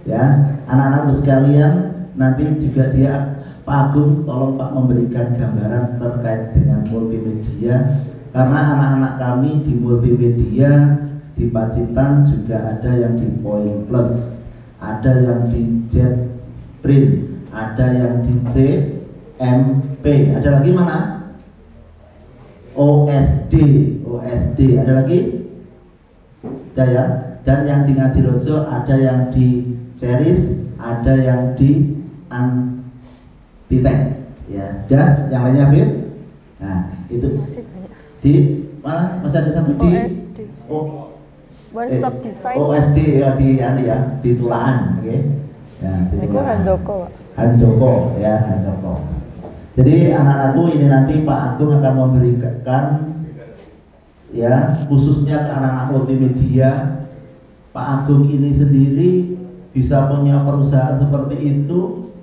ya anak-anak sekalian. Nanti juga dia Pak Agung, tolong Pak memberikan gambaran terkait dengan multimedia, karena anak-anak kami di multimedia di Pacitan juga ada yang di Point Plus, ada yang di Jetprint, ada yang di CMP, ada lagi mana? OSD, ada lagi? Ada ya. Dan yang di Ngadirojo ada yang di Ceris, ada yang di Antitek, ya. Dan yang lainnya habis. Nah, itu di mana? Masih ada satu di One Stop Design. OSD ya di ya di Tulaan, oke. Ya, di Itu Tulaan. Handoko, Pak. Handoko, ya Handoko. Jadi anak-anakku ini nanti Pak Agung akan memberikan, ya khususnya ke anak-anak multimedia. Pak Agung ini sendiri bisa punya perusahaan seperti itu,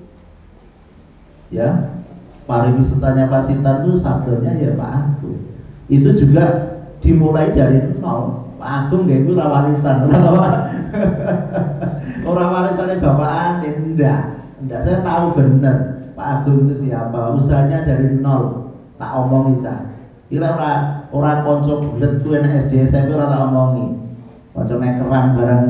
ya. Pariwisatanya Pacitan itu sabdonya ya Pak Agung. Itu juga dimulai dari nol. Pak Agung nggak itu warisan, orang warisannya bapak enggak. Saya tahu benar Pak Agung itu siapa. Usahanya dari nol. Tak omongi cah. Kira orang konco bulet ku enak SD SMP orang tak omongi. Konco nekeran barang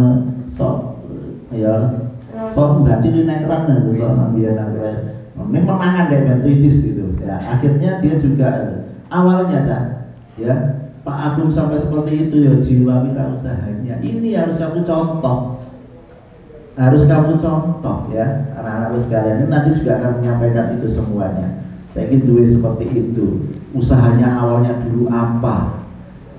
sok, ya sok berarti di nekeran itu sok biar akhirnya menangan deh bentuitis gitu. Ya akhirnya dia juga awalnya cah, ya. Pak Agung sampai seperti itu ya jiwa wirausahanya. Ini harus kamu contoh. Harus kamu contoh ya anak-anak sekalian. Ini nanti juga akan menyampaikan itu semuanya. Saya ingin duit seperti itu. Usahanya awalnya dulu apa?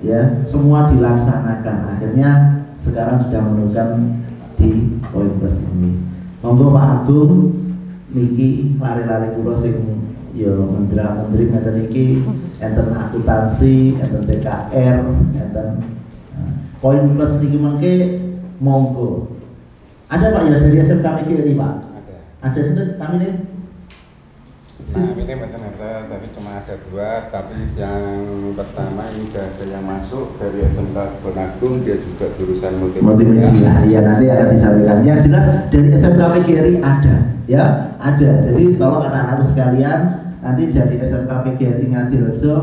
Ya, semua dilaksanakan. Akhirnya sekarang sudah menemukan di Point Plus ini. Monggo Pak Agung niki lari-lari kula sing ya menteri ngeten iki enten akuntansi, enten DKR, enten Point Plus niki mangke monggo. Ada Pak ya dari SMK PGRI Pak? Ada sinten kami nih? Nah, ini macam ada, tapi cuma ada 2, tapi yang pertama ini sudah ada yang masuk dari SMK Bonagung, dia juga jurusan multimedia. Iya nanti akan disampaikan. Yang jelas dari SMK PGRI ada, ya ada. Jadi tolong anak-anak sekalian nanti dari SMK PGRI Ngadirejo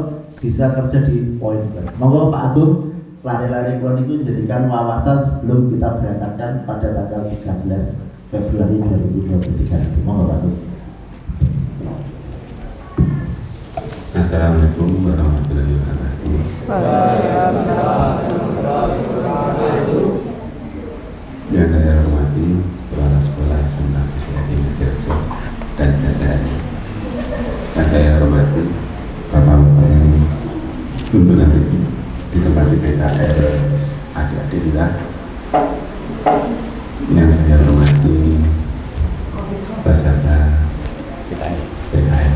bisa kerja di Point Plus. Monggo Pak Agung, lari-lari kulon itu jadikan wawasan sebelum kita berangkatkan pada tanggal 13 Februari 2023. Monggo Pak Agung. Assalamualaikum warahmatullahi wabarakatuh. Yang saya hormati kepala sekolah SMK PGRI Ngadirejo dan jajarannya. Yang saya hormati bapak-bapak yang untuk nanti di tempat PKR adik-adik kita. Yang saya hormati peserta PKR.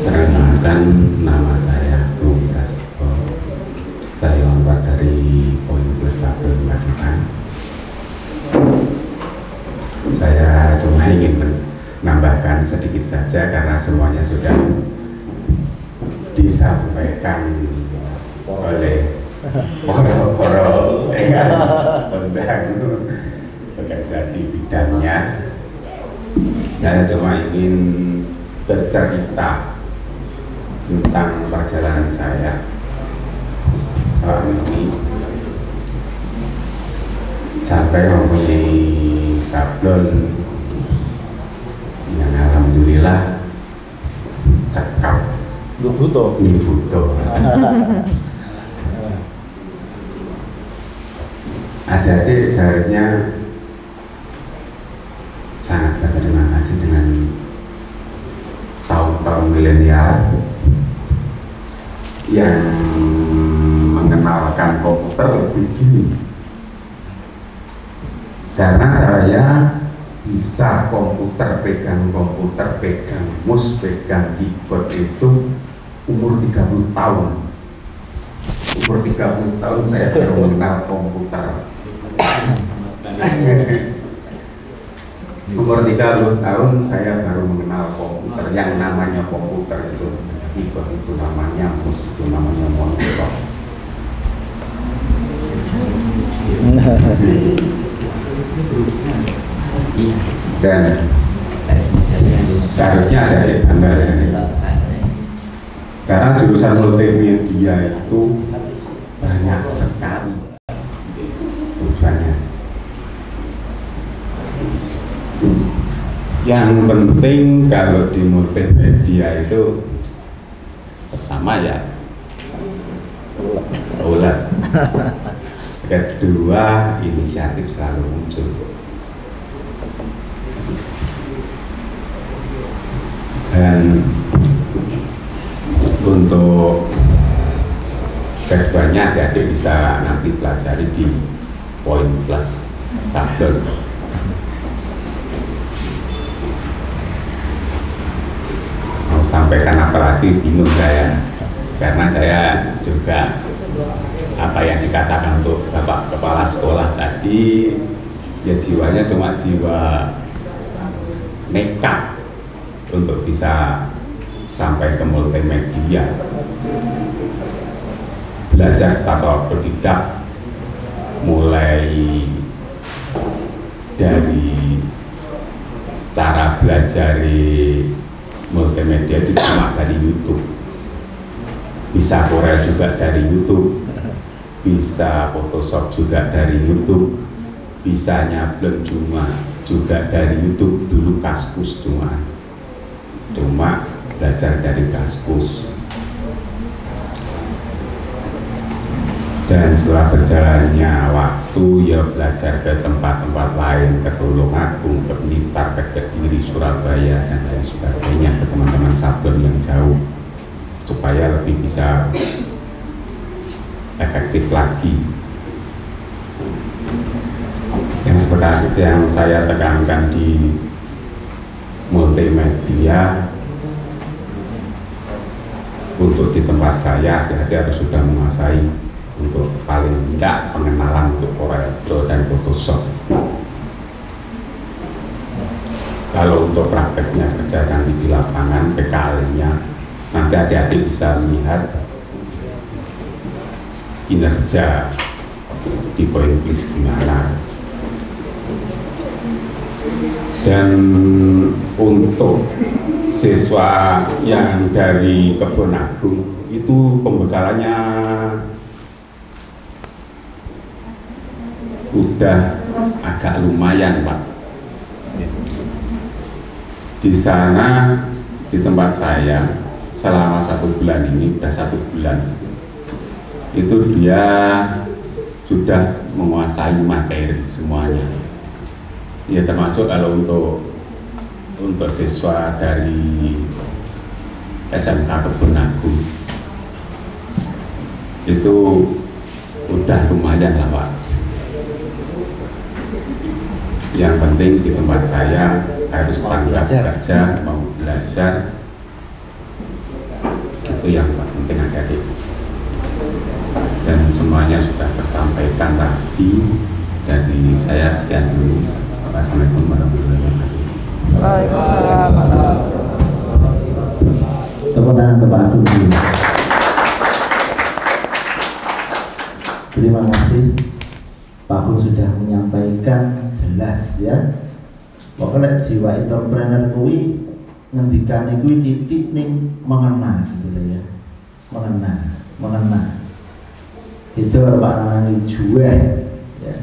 Perkenalkan, nama saya Agung Prasetyo. Saya lompat dari Point Plus 1 Pacitan. Saya cuma ingin menambahkan sedikit saja karena semuanya sudah disampaikan oleh poro-poro undang bekerja di bidangnya. Saya cuma ingin bercerita tentang perjalanan saya selama ini sampai mempunyai sablon yang alhamdulillah cekap butuh. Adik-adik seharusnya sangat berterima kasih dengan tahun-tahun milenial yang mengenalkan komputer lebih dini, karena saya bisa pegang komputer, pegang mouse, pegang keyboard itu umur 30 tahun. Umur 30 tahun saya baru mengenal komputer. Umur 30 tahun saya baru mengenal komputer, yang namanya komputer itu, keyboard itu namanya, mouse itu namanya monitor. Dan seharusnya ada bangga dengan itu, karena jurusan multimedia itu banyak sekali tujuannya. Yang penting kalau di multimedia itu pertama ya ulat, kedua inisiatif selalu muncul, dan untuk keduanya adik-adik bisa nanti pelajari di Poin Plus Sablon. Mau sampaikan apa lagi bingung saya, karena saya juga apa yang dikatakan untuk Bapak Kepala Sekolah tadi, ya jiwanya cuma jiwa nekat untuk bisa sampai ke multimedia, belajar secara otodidak, mulai dari cara belajar multimedia itu cuma dari YouTube, bisa Corel juga dari YouTube, bisa Photoshop juga dari YouTube, bisa nyablon juga dari YouTube. Dulu Kaskus cuma belajar dari Kaskus. Dan setelah berjalannya waktu ya belajar ke tempat-tempat lain, ke Tulungagung, ke Blitar, ke Kediri, Surabaya, dan lain sebagainya, ke teman-teman Sablon yang jauh, supaya lebih bisa efektif lagi. Yang seperti yang saya tekankan di multimedia, untuk di tempat saya hati-hati harus sudah menguasai untuk paling tidak pengenalan untuk Corel Draw dan Photoshop. Kalau untuk prakteknya kerja nanti di lapangan, PKL-nya nanti adik-adik bisa melihat kinerja di Poin Plus gimana. Dan untuk siswa yang dari Kebon Agung itu pembekalannya udah agak lumayan, Pak. Di sana, di tempat saya selama 1 bulan ini, udah 1 bulan itu dia sudah menguasai materi semuanya. Ya termasuk kalau untuk siswa dari SMK Kebon Agung itu udah lumayan lah, Pak. Yang penting di tempat saya harus tanggap kerja, mau belajar, itu yang penting adik-adik. Dan semuanya sudah tersampaikan tadi dari saya. Sekian dulu. Assalamualaikum warahmatullahi wabarakatuh. Tepuk tangan untuk Pak Agung dulu. Terima kasih, Pak Agung sudah menyampaikan jelas ya. Pokoknya jiwa entrepreneur kuwi ngendikan kuwi titik ning mengena gitu ya. Mengena. Itu Pak Nani jual ya.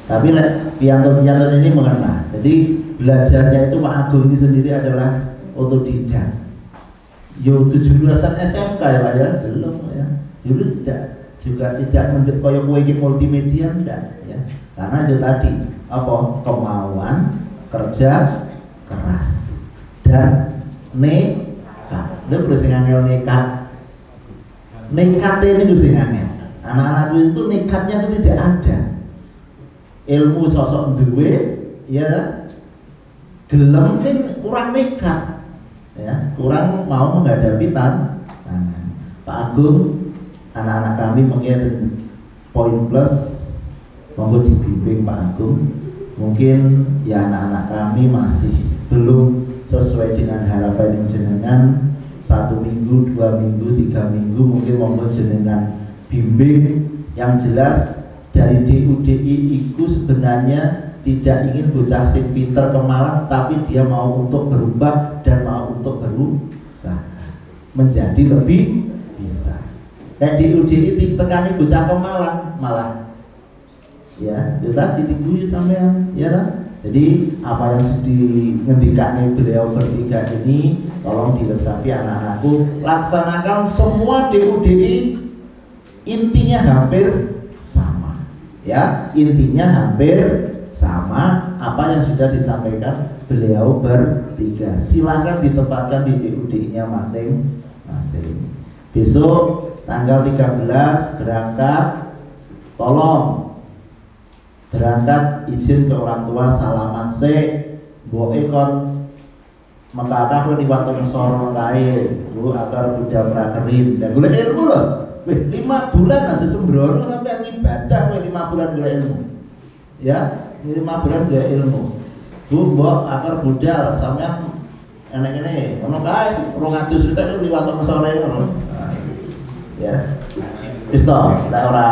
Tapi piantun-piantun ini mengena. Jadi belajarnya itu Pak Agung ini sendiri adalah otodidak. Yo 17-an SMK ya Pak ya, belum ya. Dulu tidak mendet koyo kowe iki multimedia ndak ya. Karena itu tadi apa? Kemauan, kerja keras dan nekat. Lha terus sing angel nekat. Nekat ini sing angel. Anak-anak itu nekatnya itu tidak ada. Ilmu sosok duwe ya, gelem kurang nekat ya, kurang mau menghadapi tantangan. Pak Agung, anak-anak kami mungkin Poin Plus monggo dibimbing Pak Agung Mungkin ya anak-anak kami masih belum sesuai dengan harapan jenengan, 1 minggu, 2 minggu, 3 minggu mungkin monggo jenengan bimbing. Yang jelas dari DUDI itu sebenarnya tidak ingin bocah sing pinter ke Malang, tapi dia mau untuk berubah dan mau untuk berusaha menjadi lebih bisa. Nah DUDI tekani bocah ke Malang malah ya kita ditunggu sampean ya lah. Jadi apa yang ngendikane beliau bertiga ini tolong diresapi anak-anakku, laksanakan semua DUDI, intinya hampir sama ya, intinya hampir sama apa yang sudah disampaikan beliau bertiga. Silahkan ditempatkan di DUDI-nya masing-masing. Besok tanggal 13 berangkat, tolong berangkat izin ke orang tua, salaman sik, mboke kon mengkakak liwat ngesor kae, Bu agar budak prakerin. Dan golek ilmu loh. Wih, 5 bulan aja sembrono sampai ibadah, wih 5 bulan golek ilmu. Ya, 5 bulan golek ilmu. Bu, mbok agar budal sampean enek-enek ono kae 200 juta liwat ngesore ngono. Ya. Wis to, lek ora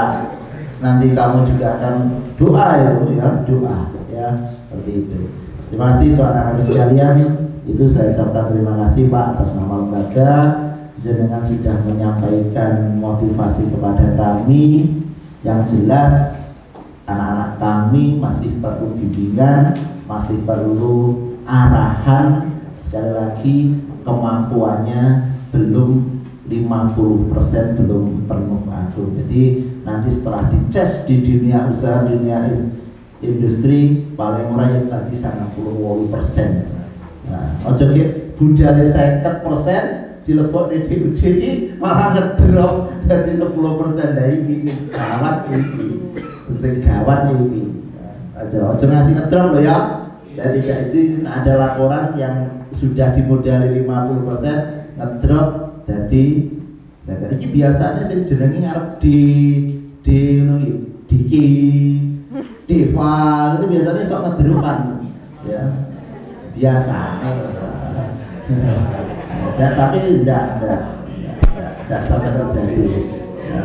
nanti kamu juga akan doa itu ya, doa ya, seperti itu. Terima kasih Pak anak-anak sekalian, itu saya ucapkan terima kasih Pak atas nama lembaga, jenengan sudah menyampaikan motivasi kepada kami. Yang jelas anak-anak kami masih perlu bimbingan, masih perlu arahan. Sekali lagi kemampuannya belum 50%, belum penuh aku. Jadi nanti setelah dicas di dunia usaha, dunia industri paling murah yang tadi 98%. Nah, ojo ki budale 50% dilebok di DUDI malah ngedrop dari 10%. Nah ini gawat ini, sing gawat ini. Ojo ngasih ngedrop loh ya. Saya tidak itu ada laporan yang sudah dimodali 50% ngedrop. Jadi saya kira ini biasanya saya jenengi ngarep di Deva itu biasanya sok ngedropan ya biasanya ya, tapi tidak sampai terjadi ya,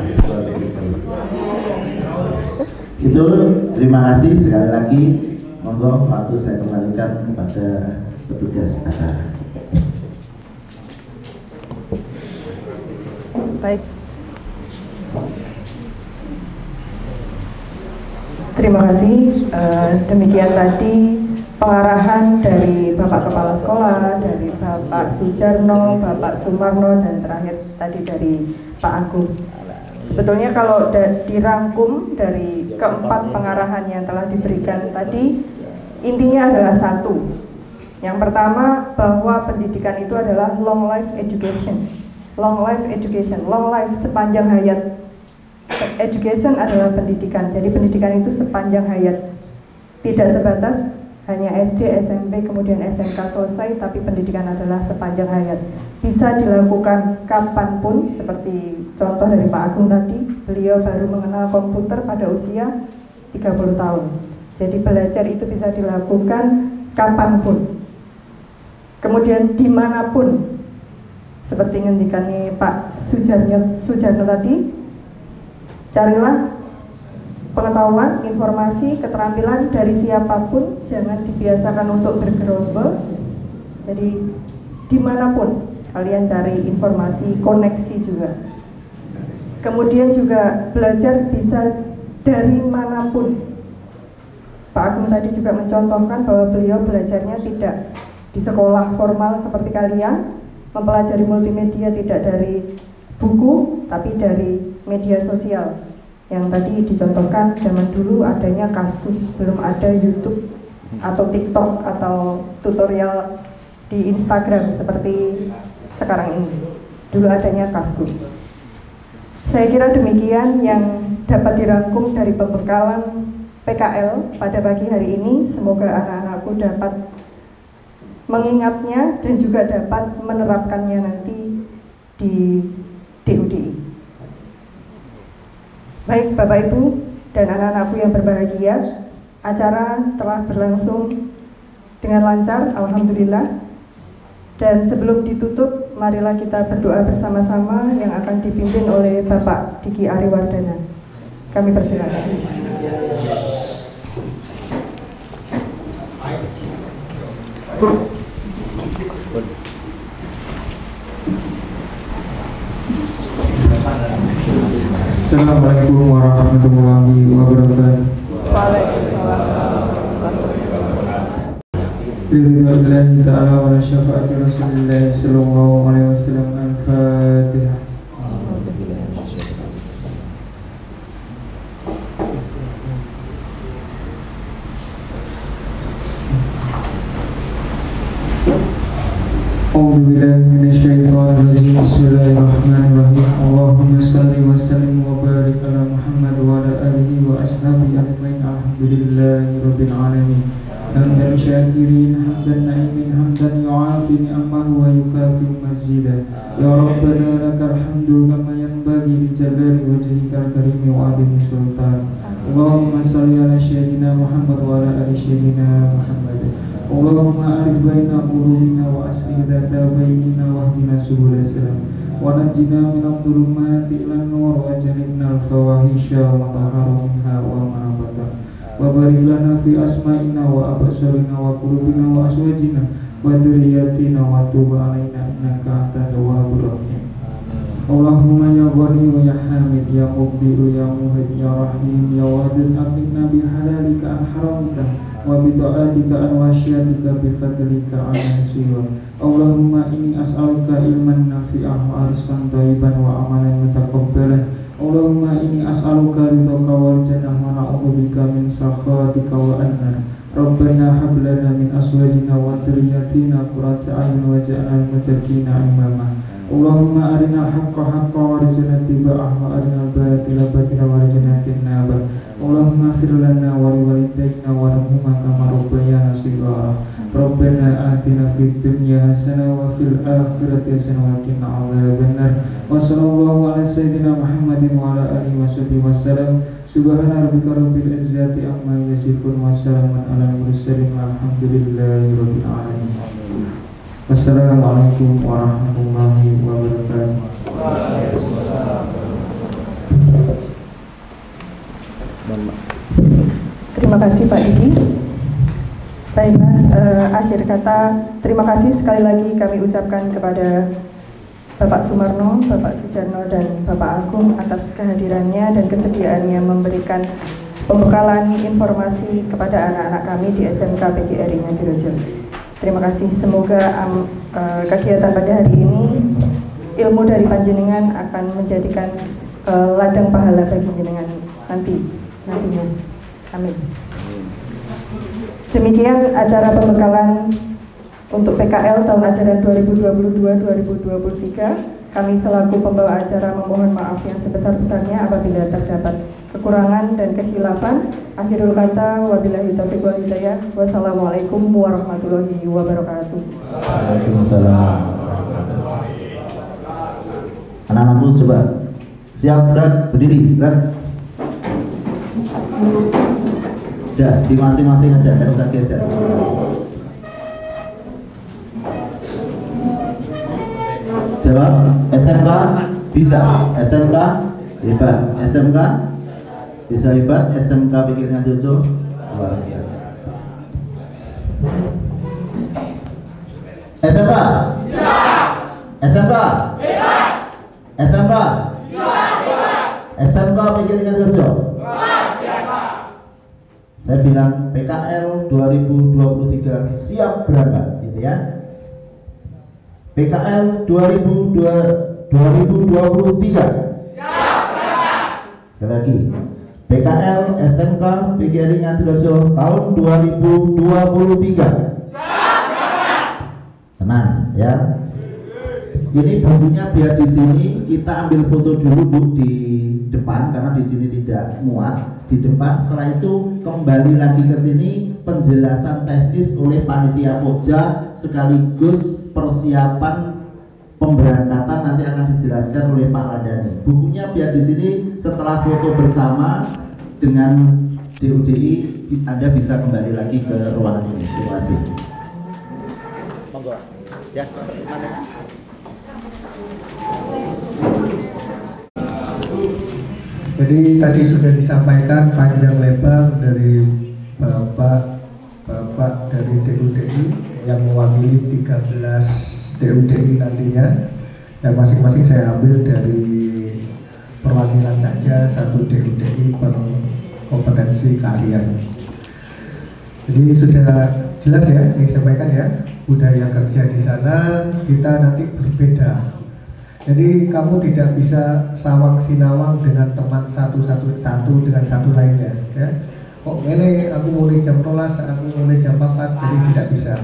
itu. Terima kasih sekali lagi, monggo waktu saya kembalikan kepada petugas acara. Baik. Terima kasih. Demikian tadi pengarahan dari Bapak Kepala Sekolah, dari Bapak Sujarno, Bapak Sumarno, dan terakhir tadi dari Pak Agung. Sebetulnya kalau dirangkum dari keempat pengarahan yang telah diberikan tadi, intinya adalah satu. Yang pertama, bahwa pendidikan itu adalah long life education. Long life education, long life sepanjang hayat. Education adalah pendidikan, jadi pendidikan itu sepanjang hayat. Tidak sebatas hanya SD, SMP, kemudian SMK selesai, tapi pendidikan adalah sepanjang hayat. Bisa dilakukan kapanpun, seperti contoh dari Pak Agung tadi, beliau baru mengenal komputer pada usia 30 tahun. Jadi belajar itu bisa dilakukan kapanpun. Kemudian dimanapun, seperti ngendikannya Pak Sujarno tadi, carilah pengetahuan, informasi, keterampilan dari siapapun, jangan dibiasakan untuk bergerombol. Jadi dimanapun kalian cari informasi, koneksi juga. Kemudian juga belajar bisa dari manapun. Pak Agung tadi juga mencontohkan bahwa beliau belajarnya tidak di sekolah formal seperti kalian, mempelajari multimedia tidak dari buku, tapi dari media sosial. Yang tadi dicontohkan zaman dulu adanya Kaskus, belum ada YouTube atau TikTok atau tutorial di Instagram seperti sekarang ini. Dulu adanya Kaskus. Saya kira demikian yang dapat dirangkum dari pembekalan PKL pada pagi hari ini. Semoga anak-anakku dapat mengingatnya dan juga dapat menerapkannya nanti di DUDI. Baik Bapak Ibu dan anak-anakku yang berbahagia, acara telah berlangsung dengan lancar, alhamdulillah. Dan sebelum ditutup, marilah kita berdoa bersama-sama yang akan dipimpin oleh Bapak Diki Ariwardana. Kami persilakan. Assalamualaikum warahmatullahi wabarakatuh. Bismillahirrahmanirrahim. Ta'ala wa la syafa'ati Rasulillah sallallahu alaihi wasallam. Al-Fatihah. A'udzu billahi minasyaitonir rajim. Bismillahirrahmanirrahim. Allahumma shalli wa sallim wa barik ala Muhammad wa ala alihi wa ashabihi ajmain. Alhamdulillahi rabbil alamin. Hamdan syakirin, hamdan na'imin, hamdan yu'afi ni'amahu wa yukafi mazida. Ya Rabbana lakal hamdu kama yanbaghi li jalali wajhikal karimi wa azimi sultan. Allahumma shalli ala sayyidina Muhammad wa ala ali sayyidina Muhammad. Allahumma alif baina qulubina wa aslih dzata bainina wa hdina subul salam wa najjina minadh dhulumati ilan nur wa jannibna al-fawahisha wa tahhara minha wa ma batana. Wa barik lana fi asma'ina wa absarina wa qulubina wa aswajina wa dzurriyyatina wa tub 'alaina innaka antat tawwabur rahim. Allahumma ya Ghani wa ya Hamid ya Mubdi ya Muhid ya Rahim ya Wadud aqina bi halalika an haramika wa bi ta'atika an wasyiatika bi fadlika an siwa. Allahumma inni as'aluka ilman nafi'an wa rizqan thayyiban wa amalan mutaqabbalan. Allahumma inni as'aluka ridhaka wal jannah wa na'udzubika min sakhatika wa an-nar. Rabbana hab lana min azwajina wa dhurriyyatina qurrata a'yun waj'alna muttaqina imama. Allahumma arinal haqqa haqqan warzuqna ittiba'ahu wa arinal batila batilan warzuqna ijtinabah. Allahumma fir lana wa li walidayna warhamhuma kama rabbayana shighara. Rabbana atina fid dunya hasanah wa fil akhirati hasanah wa qina adzabannar. Wa sallallahu ala sayyidina Muhammadin wa ala alihi washabihi wasallam. Subhana rabbika rabbil izzati amma yasifun wa salamun alal mursalin walhamdulillahi rabbil alamin. Wassalamualaikum warahmatullahi wabarakatuh. Terima kasih Pak Diki. Baiklah, akhir kata terima kasih sekali lagi kami ucapkan kepada Bapak Sumarno, Bapak Sujarno, dan Bapak Agung atas kehadirannya dan kesediaannya memberikan pembekalan informasi kepada anak-anak kami di SMK PGRI Ngadirejo. Terima kasih, semoga kegiatan pada hari ini ilmu dari panjenengan akan menjadikan ladang pahala bagi jenengan nantinya. Amin. Demikian acara pembekalan untuk PKL tahun ajaran 2022-2023. Kami selaku pembawa acara memohon maaf yang sebesar-besarnya apabila terdapat kekurangan dan kekhilafan. Akhirul kata, wabillahi taufiq wal hidayah. Wassalamualaikum warahmatullahi wabarakatuh. Waalaikumsalam. Anak-anakku coba siap, gerak, berdiri, gerak. Udah, di masing-masing aja, nggak usah geser. Jawab, SMK bisa, SMK hebat, SMK bisa hebat, SMK PGRI Ngadirejo luar biasa. SMK bisa, SMK hebat, SMK bisa hebat, SMK PGRI Ngadirejo luar biasa. Saya bilang PKL 2023 siap berangkat, gitu ya. PKL 2023 siap berangkat. Sekali lagi, PKL SMK PGRI Ngadirejo tahun 2023 siap berangkat. Tenang ya. Ini bukunya biar di sini kita ambil foto dulu Bu di depan karena di sini tidak muat. Di depan, setelah itu kembali lagi ke sini penjelasan teknis oleh panitia Pokja sekaligus persiapan pemberangkatan nanti akan dijelaskan oleh Pak Ladani. Bukunya biar di sini setelah foto bersama dengan DUDI, Anda bisa kembali lagi ke ruangan ini. Terima kasih. Monggo. Ya, mana? Jadi tadi sudah disampaikan panjang lebar dari Bapak dari DUDI yang mewakili 13 DUDI nantinya, yang masing-masing saya ambil dari perwakilan saja, satu DUDI per kompetensi keahlian. Jadi sudah jelas ya disampaikan ya, budaya kerja di sana kita nanti berbeda. Jadi kamu tidak bisa sawang sinawang dengan teman satu dengan satu lainnya ya. Kok ini aku mulai jam 12, aku mulai jam 4, jadi tidak bisa.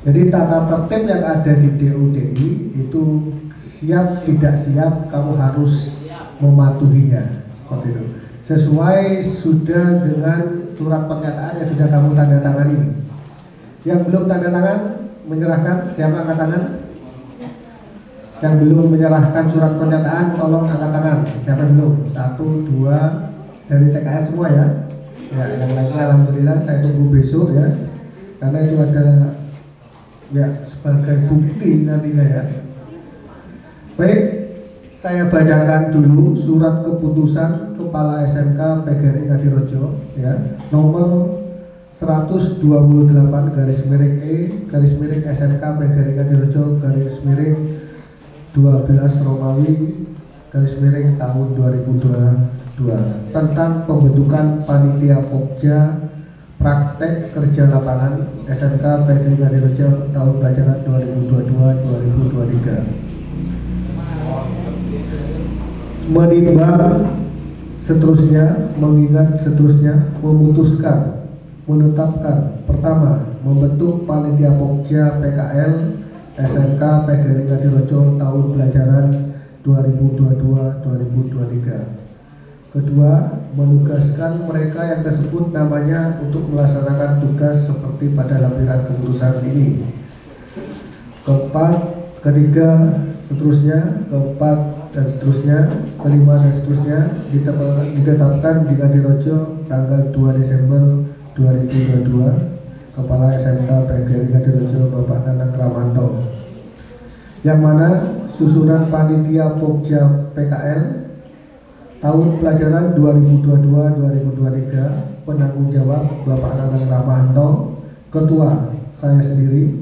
Jadi tata tertib yang ada di DUDI itu siap tidak siap kamu harus mematuhinya seperti itu. Sesuai sudah dengan surat pernyataan yang sudah kamu tanda tangani. Yang belum tanda tangan menyerahkan, siapa angkat tangan? Yang belum menyerahkan surat pernyataan tolong angkat tangan. Siapa belum? 1, 2 dari TKR semua ya. Ya, yang lainnya alhamdulillah saya tunggu besok ya. Karena itu ada ya sebagai bukti nantinya ya. Baik, saya bacakan dulu surat keputusan Kepala SMK PGRI Ngadirojo ya, nomor 128/E/SMK PGRI Ngadirojo /12/Romawi/tahun 2022 tentang pembentukan panitia Pokja praktek kerja lapangan SMK PGRI Ngadirojo tahun pelajaran 2022-2023. Menimbang seterusnya, mengingat seterusnya, memutuskan, menetapkan, pertama, membentuk panitia Pokja PKL SMK PGRI Ngadirojo tahun pelajaran 2022-2023. Kedua, menugaskan mereka yang tersebut namanya untuk melaksanakan tugas seperti pada lampiran keputusan ini. Keempat, ketiga, seterusnya, keempat dan seterusnya, kelima dan seterusnya ditetapkan di Ngadirojo tanggal 2 Desember 2022. Kepala SMK PGRI Ngadirojo Bapak Nanang Ramanto, yang mana susunan panitia Pokja PKL tahun pelajaran 2022-2023 penanggung jawab Bapak Nanang Ramanto, ketua saya sendiri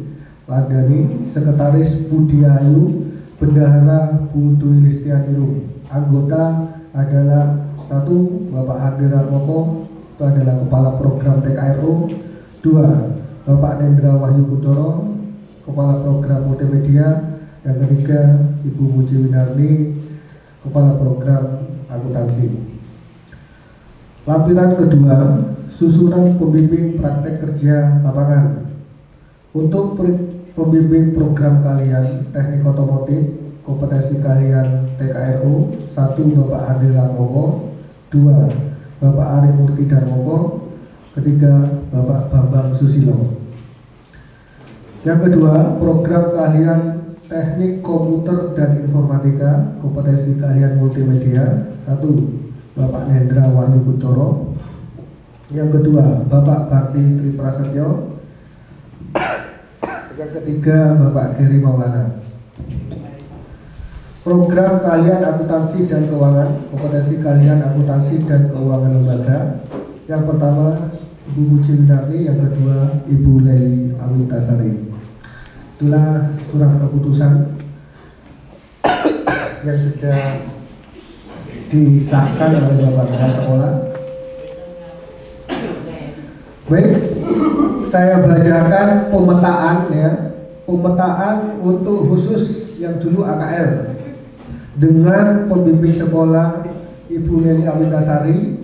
Ladani, sekretaris Budiayu, bendahara Bu Dwi Listianuru, anggota adalah 1 Bapak Hardi Ratmoko, itu adalah kepala program TKRO. 2 Bapak Nendra Wahyu Kutoro, kepala program multimedia. Yang ketiga Ibu Muji Winarni, kepala program akuntansi. Lampiran kedua, susunan pembimbing praktek kerja lapangan. Untuk pembimbing program kalian teknik otomotif, kompetensi kalian TKRO, 1 Bapak Hardi Ratmoko, 2 Bapak Arif Murti Darmoko, ketiga Bapak Bambang Susilo. Yang kedua, program kalian teknik komputer dan informatika, kompetensi kalian multimedia, 1 Bapak Nendra Wahyu Kutoro. Yang kedua Bapak Bakti Tri Prasetyo. Yang ketiga Bapak Geri Maulana. Program kalian akuntansi dan keuangan, kompetensi kalian akuntansi dan keuangan lembaga. Yang pertama Ibu Muji Winarni, yang kedua Ibu Leli Amintasari. Itulah surat keputusan yang sudah disahkan oleh Bapak Kepala Sekolah. Baik, saya bacakan pemetaan ya, pemetaan untuk khusus yang dulu AKL dengan pembimbing sekolah Ibu Leli Amintasari,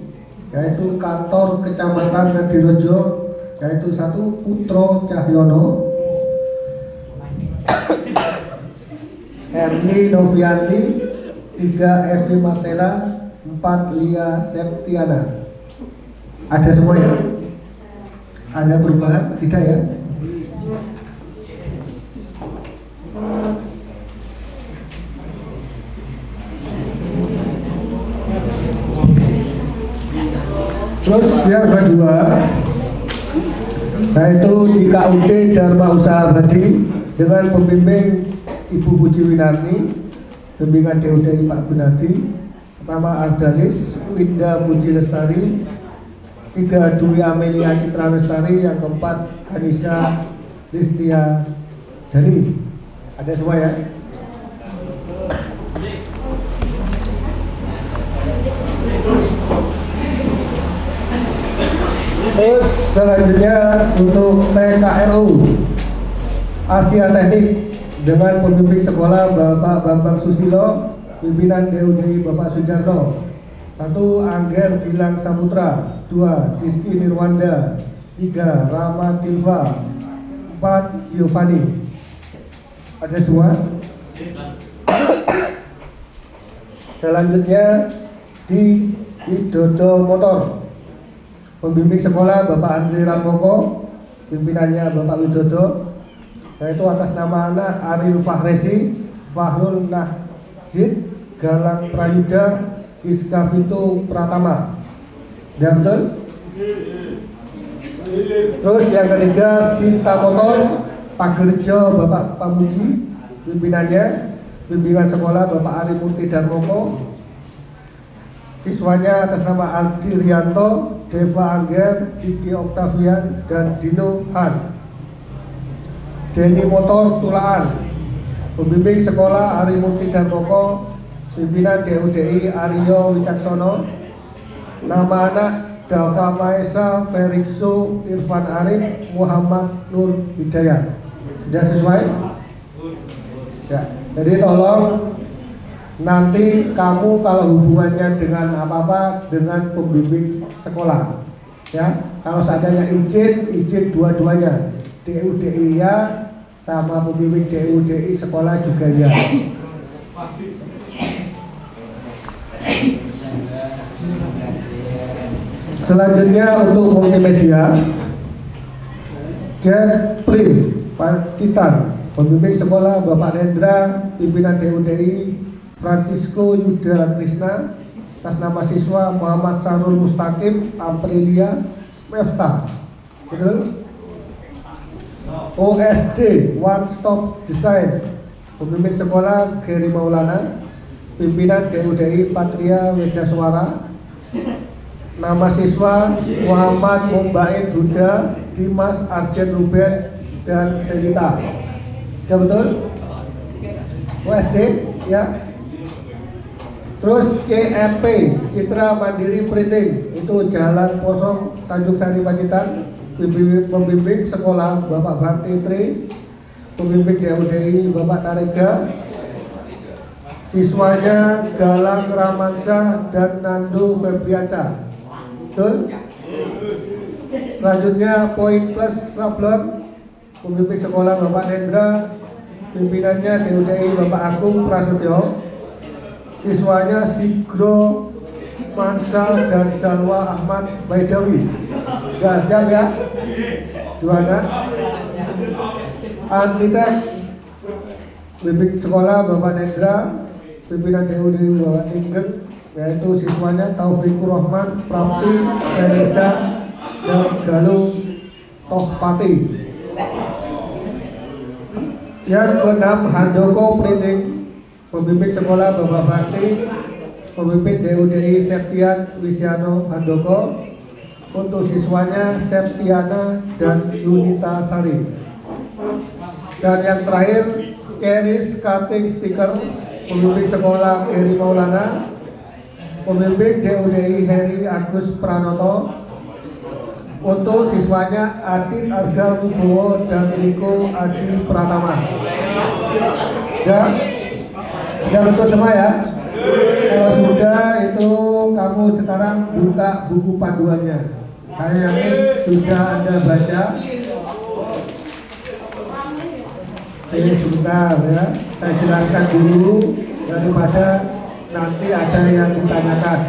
yaitu kantor Kecamatan Ngadirojo, yaitu 1 Putro Cahyono, Erni Novianti, 3 Evi Marcela, 4 Lia Septiana. Ada semua ya? Ada perubahan? Tidak ya? Terus yang kedua, yaitu di KUD Dharma Usaha Abadi dengan pembimbing Ibu Puji Winarni, bimbingan DUDI Pak Gunadi. Pertama Ardalis, Winda Puji Lestari, 3 Dwi Amelia Citra Lestari, yang keempat Anissa Listia Dani. Ada semua ya? Terus selanjutnya untuk TKLU Asia Teknik dengan pembimbing sekolah Bapak Bambang Susilo, pimpinan DUDI Bapak Sujarno. 1 Angger Gilang Saputra, 2 Diski Nirwanda, 3 Rama Tilva, 4 Giovanni. Ada semua? Selanjutnya di Widodo Motor, pembimbing sekolah Bapak Andri Ramoko, pimpinannya Bapak Widodo, yaitu atas nama anak Ariel Fahresi, Fahrul Nahzid, Galang Prayuda, Iska Fitu Pratama. Ya betul? Terus yang ketiga Sinta Motor, Pagerjo Bapak Pamuji, pimpinannya bimbingan sekolah Bapak Ari Murti Darmoko, siswanya atas nama Aldi Rianto, Deva Angger, Diki Oktavian, dan Dino Han. Denny Motor Tulaan, pembimbing sekolah Ari Murti Darmoko, pimpinan DUDI Aryo Wicaksono. Nama anak Dava Maesa Ferikso Irfan Arif Muhammad Nur Hidayat. Sudah sesuai? Ya, jadi tolong nanti kamu kalau hubungannya dengan apa-apa dengan pembimbing sekolah, ya. Kalau seandainya izin dua-duanya, DUDI ya, sama pembimbing DUDI sekolah juga ya. Selanjutnya untuk multimedia, Jet Print Titan, pembimbing sekolah Bapak Rendra, pimpinan DUDI Francisco Yuda Krishna, atas nama siswa Muhammad Sarul Mustaqim Aprilia Mefta. Betul? OSD One Stop Design, pembimbing sekolah Geri Maulana, pimpinan DUDI Patria Wedaswara. Nama siswa Muhammad Mumbain Duda, Dimas Arjen Ruben, dan Selita. Ya betul? OSD ya. Terus CMP Citra Mandiri Printing, itu Jalan Posong Tanjung Sari Pacitan, pembimbing sekolah Bapak Bakti Tri, pembimbing DUDI Bapak Tarega, siswanya Galang Ramansyah dan Nando Febriansyah. Betul? Selanjutnya Point Plus Sablon, pembimbing sekolah Bapak Hendra, pimpinannya DUDI Bapak Agung Prasetyo, siswanya Sigro Mansal dan Salwa Ahmad Baidawi. Ya, siap ya? 2 anak. Antitek, pembimbing sekolah Bapak Hendra, pimpinan DUDI Bapak Tinggen, yaitu siswanya Taufikur Rahman, Prapti, Elisa, dan Galuh Tohpati. Yang keenam Handoko Printing, pembimbing sekolah Bapak Bakti, pemimpin DUDI Septian Wisiano Handoko, untuk siswanya Septiana dan Yunita Sari. Dan yang terakhir Keris Cutting Sticker, pembimbing sekolah Geri Maulana, pembimbing DUDI Heri Agus Pranoto, untuk siswanya Adit Arga Wibowo dan Riko Adi Pratama. Ya betul semua ya. Kalau sudah itu kamu sekarang buka buku panduannya. Saya yakin sudah Anda baca. Ini sebentar ya, saya jelaskan dulu daripada nanti ada yang ditanyakan.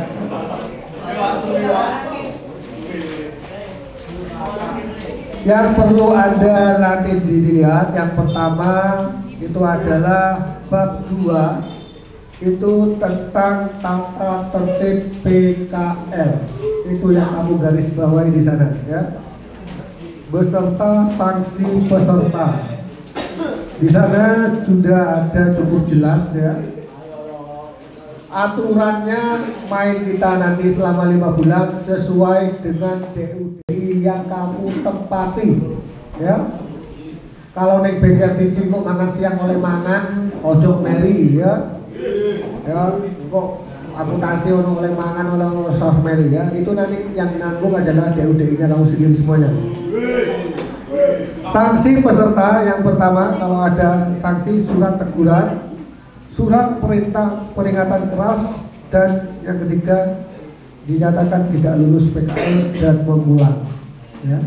Yang perlu Anda nanti dilihat, yang pertama itu adalah bab 2, itu tentang tata tertib PKL. itu yang kamu garis bawahi di sana ya. Beserta sanksi peserta. Di sana sudah ada cukup jelas ya. Aturannya main kita nanti selama 5 bulan sesuai dengan DUDI yang kamu tempati ya. Kalau nek bengkel siji kok makan siang oleh mangan ojo meri ya. Ya, kok akuntansi ono oleh mangan oleh sos meri ya. Itu nanti yang nanggung adalah DUDI-nya kamu sendiri semuanya. Sanksi peserta yang pertama, kalau ada sanksi surat teguran, surat perintah peringatan keras, dan yang ketiga dinyatakan tidak lulus PKL dan mengulang ya.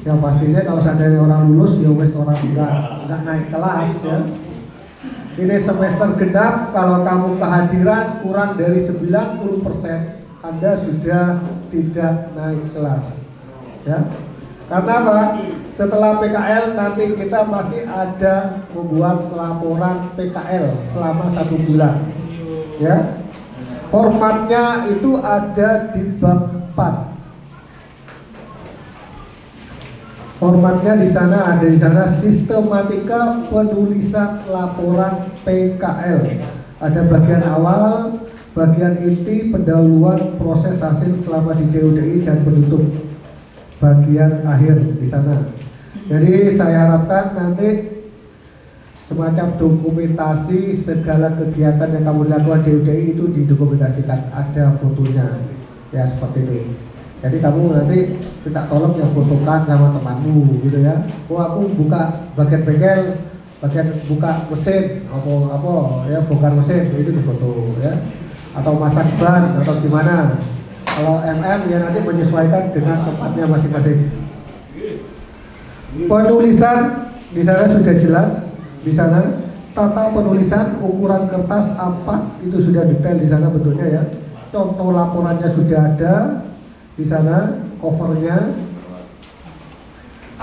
Yang pastinya kalau seandainya orang lulus ya wes orang enggak naik kelas ya. Ini semester genap, kalau kamu kehadiran kurang dari 90%, Anda sudah tidak naik kelas ya. Karena apa? Setelah PKL nanti kita masih ada membuat laporan PKL selama 1 bulan ya. Formatnya itu ada di bab 4. Formatnya di sana ada, di sana sistematika penulisan laporan PKL. Ada bagian awal, bagian inti, pendahuluan, proses hasil selama di DUDI, dan penutup bagian akhir di sana. Jadi saya harapkan nanti semacam dokumentasi segala kegiatan yang kamu lakukan DUDI itu didokumentasikan, ada fotonya ya, seperti itu. Jadi kamu nanti minta tolong ya fotokan sama temanmu gitu ya. Oh aku buka bagian bengkel, bagian buka mesin, apa ya, bongkar mesin, itu difoto ya. Atau masak ban atau gimana. Kalau MM ya nanti menyesuaikan dengan tempatnya masing-masing. Penulisan di sana sudah jelas, di sana tata penulisan, ukuran kertas A4 itu sudah detail di sana bentuknya ya. Contoh laporannya sudah ada di sana, covernya,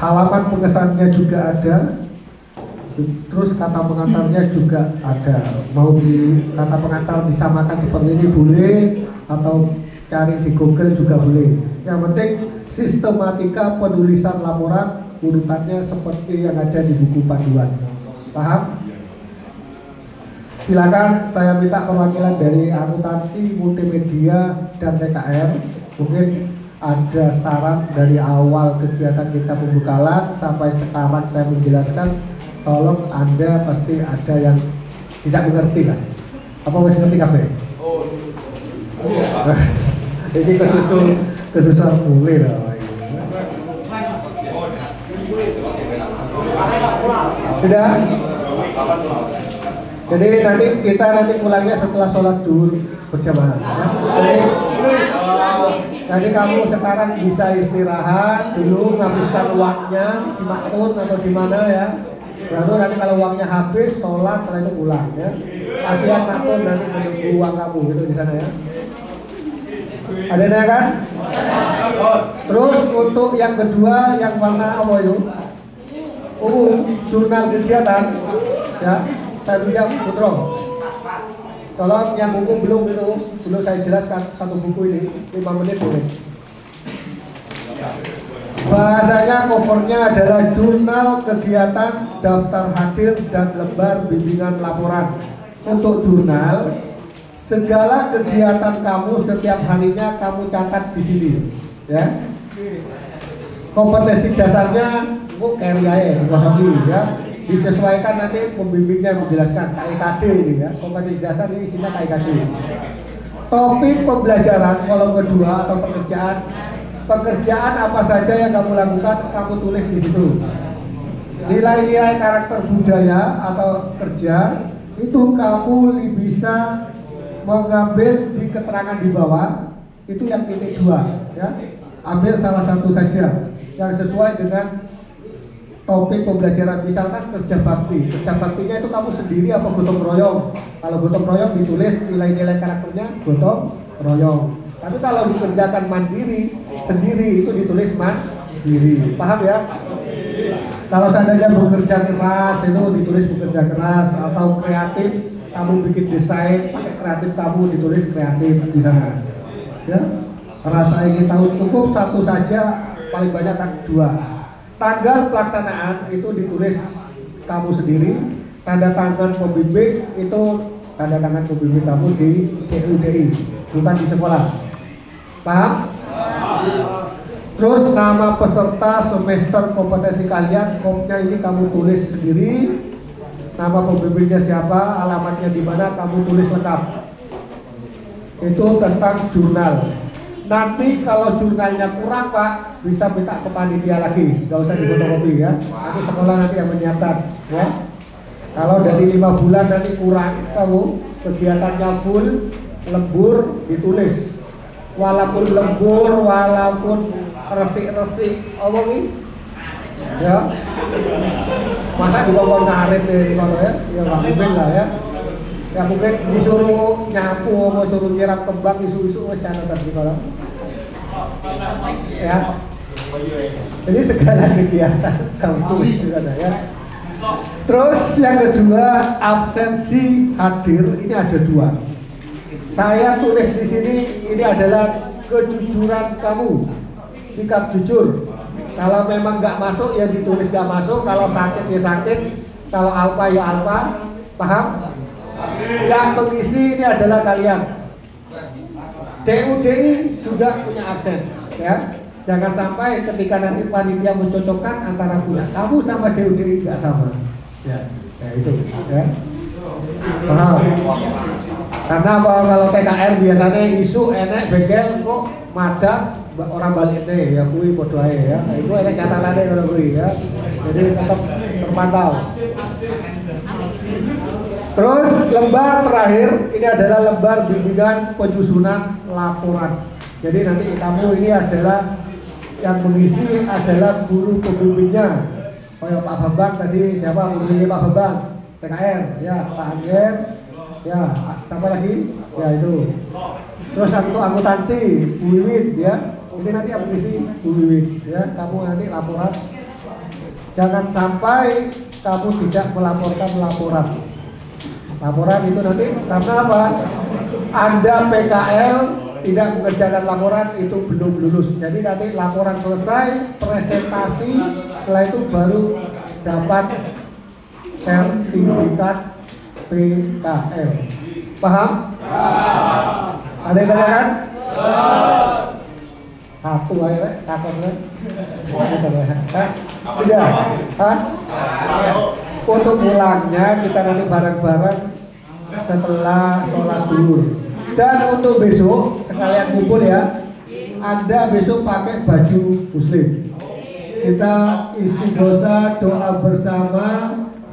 halaman pengesannya juga ada, terus kata pengantarnya juga ada. Mau di kata pengantar disamakan seperti ini boleh, atau cari di Google juga boleh. Yang penting sistematika penulisan laporan urutannya seperti yang ada di buku panduan. Paham? Silakan saya minta perwakilan dari akuntansi, multimedia, dan TKR. Mungkin ada saran dari awal kegiatan kita pembukaan sampai sekarang saya menjelaskan. Tolong Anda pasti ada yang tidak mengerti kan? Apa masih ngerti kafe? Oh, ini kesusul mulai lah. Sudah? Jadi nanti pulangnya setelah sholat duhur berjamaah. Ya. Jadi kamu sekarang bisa istirahat dulu, menghabiskan uangnya di Makmur atau di mana ya. Baru nanti kalau uangnya habis, sholat, setelah itu pulang ya. Kasihan Makmur nanti menunggu uang kamu gitu di sana ya. Ada yang kan? Terus untuk yang kedua, yang warna apa itu? Jurnal kegiatan ya. Saya pinjam Putro. Tolong yang buku belum saya jelaskan satu buku ini 5 menit boleh. Bahasanya covernya adalah jurnal kegiatan, daftar hadir, dan lembar bimbingan laporan. Untuk jurnal, segala kegiatan kamu setiap harinya kamu catat di sini, ya. Kompetensi dasarnya kok carry aja, ya. Disesuaikan nanti pembimbingnya menjelaskan KIKD ini ya, kompetensi dasar ini isinya KIKD. Topik pembelajaran kolom kedua atau pekerjaan apa saja yang kamu lakukan kamu tulis di situ. Nilai-nilai karakter budaya atau kerja itu kamu bisa mengambil di keterangan di bawah, itu yang titik 2 ya. Ambil salah satu saja yang sesuai dengan topik pembelajaran. Misalkan kerja bakti, kerja baktinya itu kamu sendiri apa gotong royong. Kalau gotong royong ditulis nilai-nilai karakternya gotong royong. Tapi kalau dikerjakan mandiri sendiri itu ditulis mandiri. Paham ya? Kalau seandainya bekerja keras itu ditulis bekerja keras, atau kreatif kamu bikin desain pakai kreatif kamu ditulis kreatif di sana. Ya. Rasa ingin tahu cukup satu saja, paling banyak dua. Tanggal pelaksanaan itu ditulis kamu sendiri. Tanda tangan pembimbing itu tanda tangan pembimbing kamu di DUDI, bukan di sekolah. Paham? Terus nama peserta semester kompetensi kalian, komnya ini kamu tulis sendiri. Nama pembimbingnya siapa, alamatnya di mana, kamu tulis lengkap. Itu tentang jurnal. Nanti kalau jurnalnya kurang Pak, bisa minta ke panitia lagi, nggak usah difotokopi ya. Nanti sekolah nanti yang menyiapkan ya. Kalau dari 5 bulan nanti kurang, kamu kegiatannya full, lembur, ditulis. Walaupun lembur, walaupun resik-resik, omongi ya. Masa dikongkon ngarit nih kalau ya nggak mungkin lah ya. Ya mungkin disuruh nyapu, mau suruh nyiram kembang, isu-isu wes jangan tadi kalau ya. Jadi segala kegiatan kamu tulis juga ya. Terus yang kedua, absensi hadir ini ada 2. Saya tulis di sini ini adalah kejujuran kamu, sikap jujur. Kalau memang nggak masuk ya ditulis nggak masuk, kalau sakit ya sakit, kalau alpa ya alpa, paham? Yang pengisi ini adalah kalian. DUDI juga punya absen, ya. Jangan sampai ketika nanti panitia mencocokkan antara punya kamu sama DUDI nggak sama, ya. Ya itu, ya. Paham? Karena apa, kalau TKR biasanya isu enek bengkel kok madang orang balik deh ya kui podo ae ya. Itu enek catatannya kalau kui ya. Jadi tetap terpantau. Terus lembar terakhir ini adalah lembar bimbingan penyusunan laporan. Jadi nanti kamu ini adalah yang mengisi adalah guru pembimbingnya. Kayak Pak Bambang tadi, siapa pembimbingnya Pak Bambang? TKR ya, Pak Angger ya, apa lagi? Ya itu. Terus untuk akuntansi Bu Wiwit ya. Ini nanti yang mengisi Bu Wiwit ya. Kamu nanti laporan. Jangan sampai kamu tidak melaporkan laporan. Laporan itu nanti karena apa? Anda PKL tidak mengerjakan laporan itu belum lulus. Jadi nanti laporan selesai, presentasi, setelah itu baru dapat sertifikat PKL. Paham? Ada yang tanyakan? Satu aja, takutnya. Sudah? Hah? Untuk pulangnya kita nanti bareng-bareng setelah sholat zuhur. Dan untuk besok sekalian kumpul ya. Anda besok pakai baju muslim. Kita istighosah doa bersama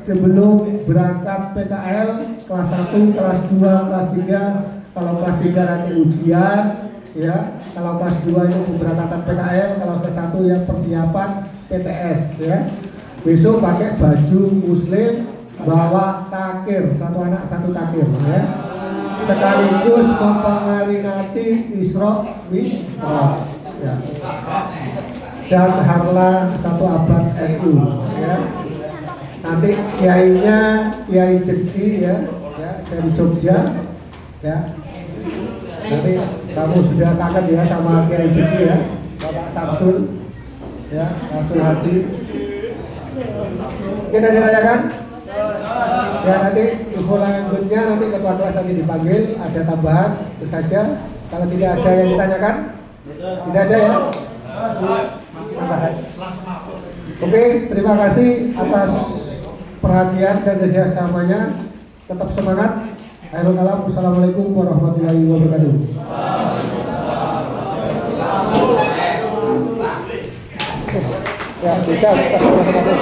sebelum berangkat PKL kelas 1, kelas 2, kelas 3. Kalau kelas 3 nanti ujian ya. Kalau kelas 2 itu pemberangkatan PKL, kalau kelas 1 yang persiapan PTS ya. Besok pakai baju muslim, bawa takir, satu anak satu takir ya. Sekaligus memperingati Isra Mi'raj ya. Dan harla 1 abad NU ya. Nanti kiainya Kiai Jedi ya, dari Jogja ya. Nanti kamu sudah kangen ya sama Kiai Jedi ya, Bapak Samsul ya, Samsul Hadi. Kita ditanyakan? Ya nanti info lanjutnya nanti ketua kelas nanti dipanggil, ada tambahan itu saja. Kalau tidak ada yang ditanyakan, tidak ada ya. Oke, terima kasih atas perhatian dan kerjasamanya. Tetap semangat. Akhirul kalam. Wassalamualaikum warahmatullahi wabarakatuh. Ya bisa kita sama-sama.